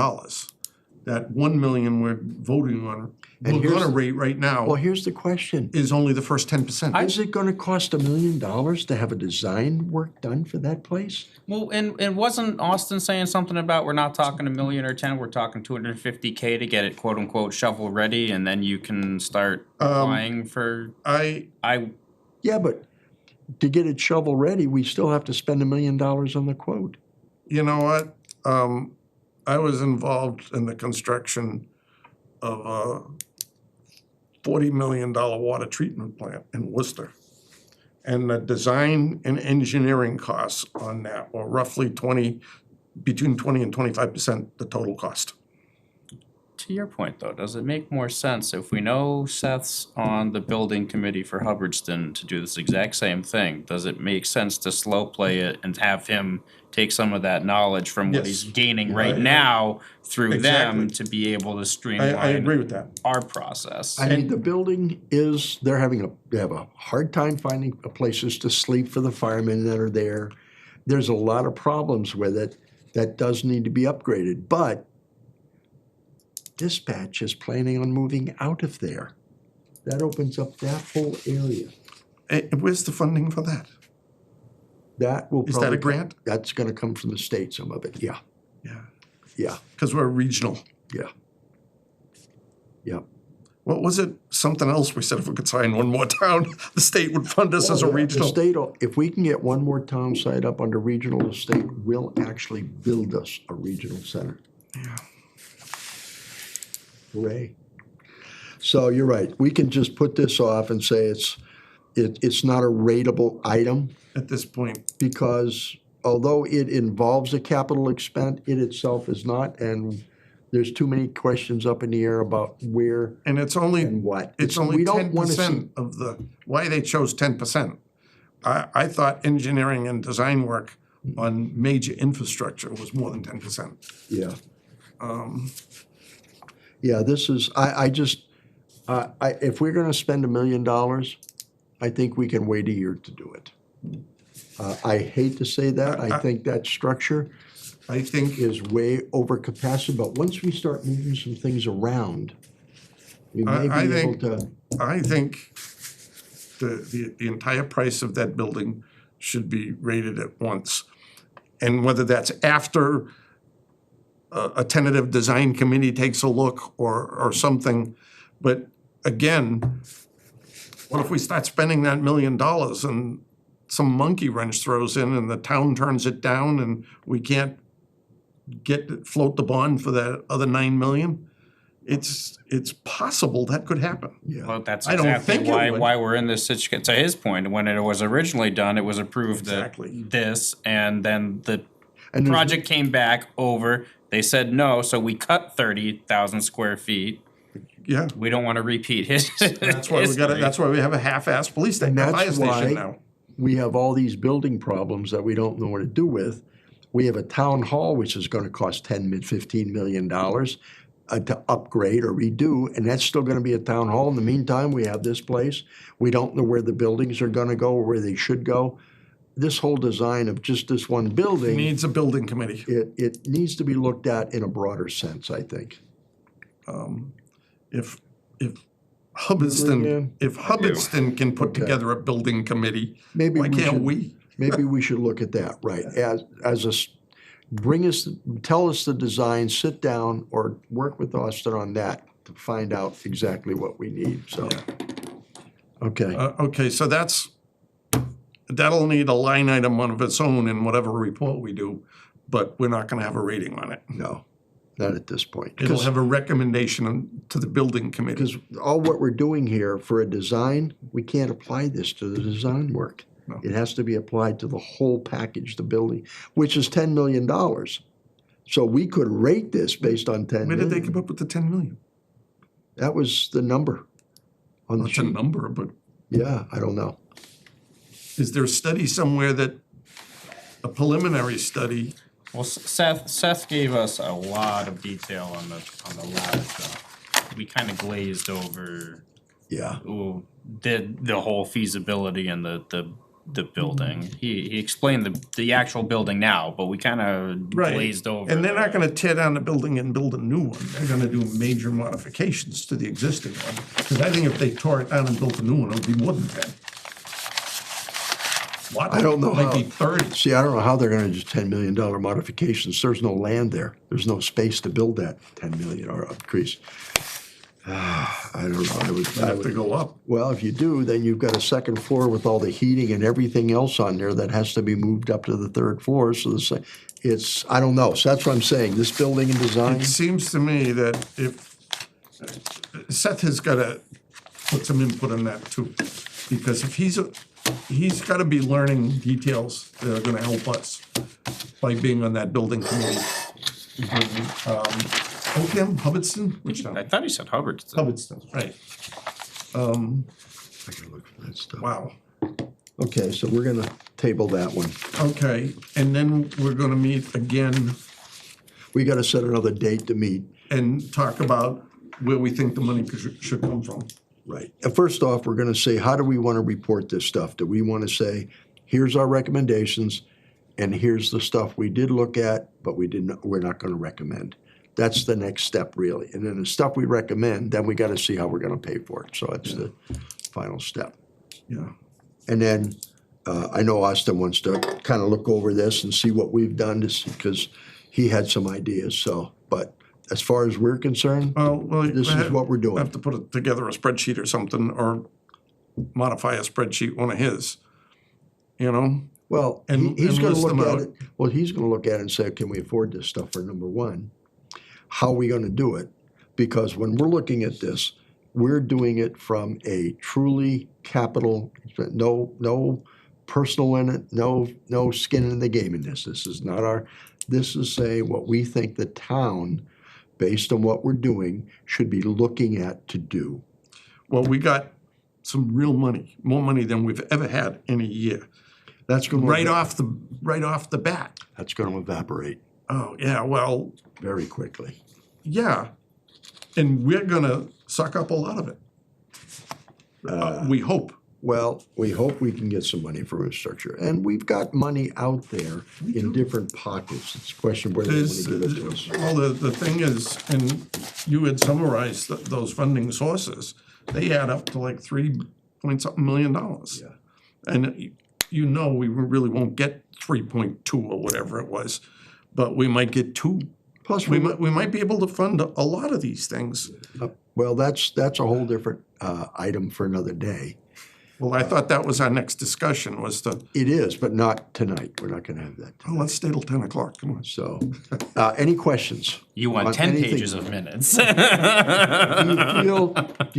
That 1 million we're voting on, And we're here's gonna the- rate right now Well, here's the question. is only the first 10%. Is it gonna cost $1 million to have a design work done for that place? Well, and wasn't Austin saying something about we're not talking 1 million or 10, we're talking 250K to get it quote unquote shovel ready, and then you can start applying for, I Yeah, but to get it shovel ready, we still have to spend $1 million on the quote. You know what? I was involved in the construction of a $40 million water treatment plant in Worcester. And the design and engineering costs on that were roughly between 20 and 25% the total cost. to your point though, does it make more sense if we know Seth's on the building committee for Hubbardston to do this exact same thing? Does it make sense to slow play it and have him take some of that knowledge from what he's Yes. gaining right Right. now through them Exactly. to be able to I agree streamline with that. our process? I mean, the building is, they have a hard time finding places to sleep for the firemen that are there. There's a lot of problems with it that does need to be upgraded, but dispatch is planning on moving out of there. That opens up that whole area. Where's the funding for that? That will Is that probably. a grant? That's gonna come from the state, some of it, yeah, Yeah, yeah, because we're regional. yeah. Yeah. What was it? Something else we said if we could sign one more town, the state would fund us as a The regional. state, if we can get one more town site up under regional, the state will actually build us a regional center. Yeah. Hooray. So you're right, we can just put this off and say it's not a rateable item, At this point, because although it involves a capital expense, it itself is not, and there's too many questions up in the air about where and it's only, and what. it's we only don't wanna 10% of why they chose 10%. I thought engineering and design work on major infrastructure was more than 10%. Yeah. Yeah, this is, if we're gonna spend $1 million, I think we can wait a year to do it. I hate to say that, I think that structure I think, is way over capacity, but once we start moving some things around, we may I be able think- to, I think the entire price of that building should be rated at once. And whether that's after a tentative design committee takes a look or something. But again, what if we start spending that $1 million and some monkey wrench throws in and the town turns it down and we can't float the bond for that other 9 million? It's possible that could happen. yeah. Well, that's I don't exactly think it would. why we're in this situation. To his point, when it was originally done, it was approved that Exactly. this, and then the And there's- project came back over They said no, so we cut 30,000 square feet. Yeah, We don't wanna repeat his. that's why that's why we have a half-assed police station, And a fire that's station why now. we have all these building problems that we don't know what to do with. We have a town hall, which is gonna cost $15 million to upgrade or redo, and that's still gonna be a town hall. In the meantime, we have this place. We don't know where the buildings are gonna go or where they should go. This whole design of just this one building, Needs a building committee. it needs to be looked at in a broader sense, I think. If again? Hubbardston can put Okay. together a building committee, Maybe why we can't should- we? Maybe we should look at that, right, tell us the design, sit down, or work with Austin on that to find out exactly what we need, so. Okay, Okay, so that'll need a line item of its own in whatever report we do, but we're not gonna have a rating on it. no, not at this point. It'll have a recommendation to the building committee. Because all what we're doing here for a design, we can't apply this to the design work. No. It has to be applied to the whole package, the building, which is $10 million. So we could rate this based on 10 Where did they million. come up with the 10 million? That was the number on the It's a sheet. number, but Yeah, I don't know. is there a study somewhere a preliminary study? Well, Seth gave us a lot of detail on the ladder stuff. We kinda glazed over, Yeah. the whole feasibility and the building. He explained the actual building now, but we kinda glazed over. And they're not gonna tear down the building and build a new one. They're gonna do major modifications to the existing one. Because I think if they tore it down and built a new one, it would be more than 10. What? I don't know Might how- be 30. See, I don't know how they're gonna do $10 million modifications. There's no land there. There's no space to build that 10 million or increase. I don't know. I They have to would, go up. well, if you do, then you've got a second floor with all the heating and everything else on there that has to be moved up to the third floor. So it's, I don't know. So that's what I'm saying. This building and design, It seems to me that if, Seth has gotta put some input on that too. Because if he's gotta be learning details that are gonna help us by being on that building committee. Oakham, Hubbardston, which I town? thought he said Hubbard. Hubbardston, right. I can look for that stuff. Wow. Okay, so we're gonna table that one. Okay, and then we're gonna meet again We gotta set another date to meet. and talk about where we think the money should come from. Right. First off, we're gonna say, how do we wanna report this stuff? Do we wanna say, here's our recommendations, and here's the stuff we did look at, but we're not gonna recommend? That's the next step, really. And then the stuff we recommend, then we gotta see how we're gonna pay for it. So that's the final step. Yeah. And then, I know Austin wants to kind of look over this and see what we've done, because he had some ideas, so, but as far as we're concerned, Well, this is what we're doing. Have to put together a spreadsheet or something, or modify a spreadsheet, one of his, you know? Well, And- he's and gonna list look them at out. it, well, he's gonna look at it and say, can we afford this stuff for number one? How are we gonna do it? Because when we're looking at this, we're doing it from a truly capital, no personal in it, no skin in the game in this. This is not this is saying what we think the town, based on what we're doing, should be looking at to do. Well, we got some real money, more money than we've ever had in a year, That's gonna. right off the bat. That's gonna evaporate Oh, yeah, well, very quickly. yeah, and we're gonna suck up a lot of it. We hope. Well, we hope we can get some money for infrastructure, and we've got money out there in different pockets. It's a question whether they want There's, to give it to us. well, the thing is, and you had summarized those funding sources, they add up to like $3 million. Yeah. And you know, we really won't get 3.2 or whatever it was, but we might get 2. Plus, We might be able to fund a lot of these things. well, that's a whole different item for another day. Well, I thought that was our next discussion, was to, It is, but not tonight. We're not going to have that. oh, let's stay till 10 o'clock, come on. So, any questions? You want on 10 anything? pages of minutes. Do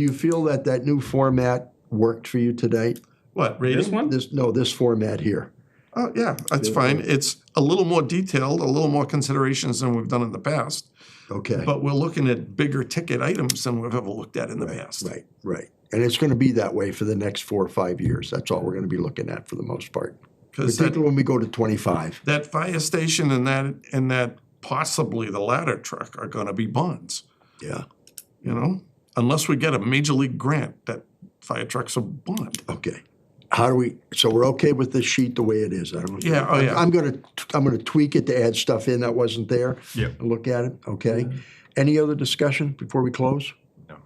you feel that new format worked for you today? What, rating? This one? This format here. Oh, yeah, that's fine. It's a little more detailed, a little more considerations than we've done in the past. Okay. But we're looking at bigger ticket items than we've ever looked at in the past. Right. And it's gonna be that way for the next 4 or 5 years. That's all we're gonna be looking at for the most part. Because that, Particularly when we go to 25. that fire station and that possibly the ladder truck are gonna be bonds, Yeah, you know? Unless we get a major league grant, that fire trucks are bond. okay. How do we, so we're okay with this sheet the way it is? I don't. Yeah, oh, yeah. I'm gonna tweak it to add stuff in that wasn't there. Yep. And look at it, okay? Any other discussion before we close? No. Do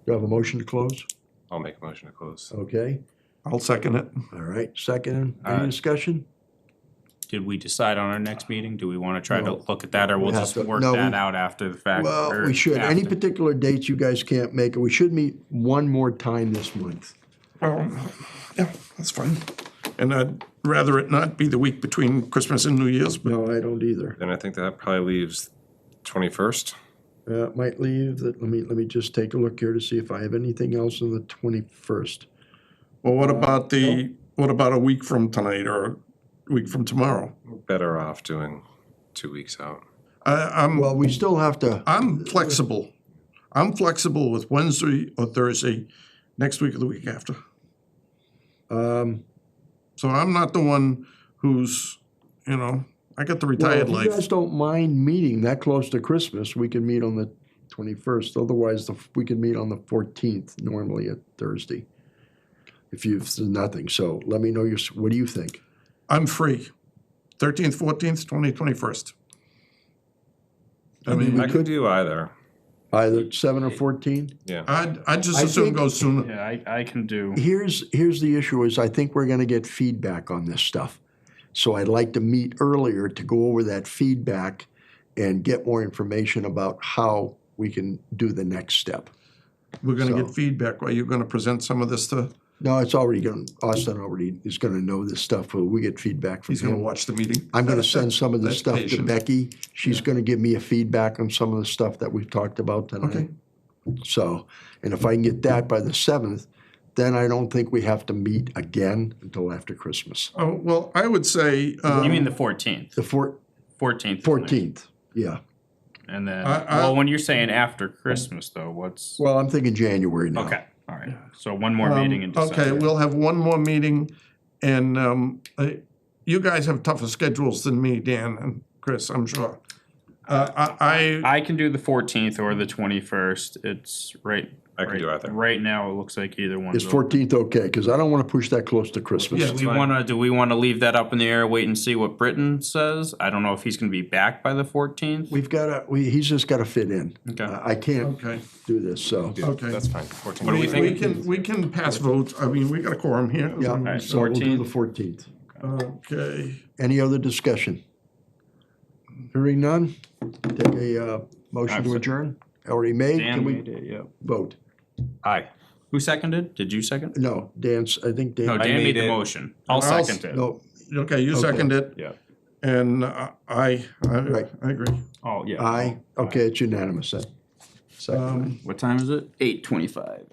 you have a motion to close? I'll make a motion to close. Okay, I'll second it. all right, second, any discussion? Did we decide on our next meeting? Do we wanna try to No. look at that, or we'll We have just to- work no, that we- out after the fact? Well, or we should. Any after? particular dates you guys can't make, we should meet one more time this month. Yeah, that's fine. And I'd rather it not be the week between Christmas and New Year's, but No, I don't either. Then I think that probably leaves 21st. It might leave, let me just take a look here to see if I have anything else on the 21st. well, what about a week from tonight or a week from tomorrow? Better off doing 2 weeks out. Well, we still have to, I'm flexible. I'm flexible with Wednesday or Thursday, next week or the week after. So I'm not the one who's, you know, I got the well, retired if you life. guys don't mind meeting that close to Christmas, we can meet on the 21st. Otherwise, we can meet on the 14th, normally at Thursday. If there's nothing, so let me know what do you think? I'm free. 13th, 14th, 21st. I mean, we I could- could do either. Either 7 or 14? Yeah. I'd just I as soon think- go sooner. Yeah, I can do. Here's the issue is I think we're gonna get feedback on this stuff. So I'd like to meet earlier to go over that feedback and get more information about how we can do the next step. We're gonna So- get feedback. Well, you're gonna present some of this to, No, it's already going, Austin already is gonna know this stuff, but we get feedback from he's gonna him. watch the meeting. I'm gonna send some of this That's stuff to patient. Becky. She's gonna give me a feedback on some of the stuff that we've talked about tonight. Okay. So, and if I can get that by the 7th, then I don't think we have to meet again until after Christmas. Oh, well, I would say, You mean the 14th? The 14th. 14th, yeah. And then, I- well, when you're saying after Christmas though, what's, Well, I'm thinking January now. okay, all right. So one more meeting in December. okay, we'll have one more meeting, and you guys have tougher schedules than me, Dan and Chris, I'm sure. I can do the 14th or the 21st. It's right. I can do either. Right now, it looks like either one's Is open. 14th okay? Because I don't want to push that close to Christmas. Yeah. Do we wanna leave that up in the air, wait and see what Britain says? I don't know if he's gonna be back by the 14th. He's just got to fit in. Okay. I can't Okay, do this, so. okay. That's fine. 14. What do we think? We can pass votes, I mean, we got a quorum here. Yeah, Alright, so we'll do 14th. the 14th. Okay, Any other discussion? Hearing none, take a motion to adjourn. Already made, Dan can we made it, yeah. vote? Aye. Who seconded? Did you second? No, I think No, Dan, Dan made made the it. motion. I'll I'll second it. no, okay, you second it, Yeah. and I Right. agree. Oh, yeah. aye, okay, it's unanimous then. Second. What time is it? 8:25.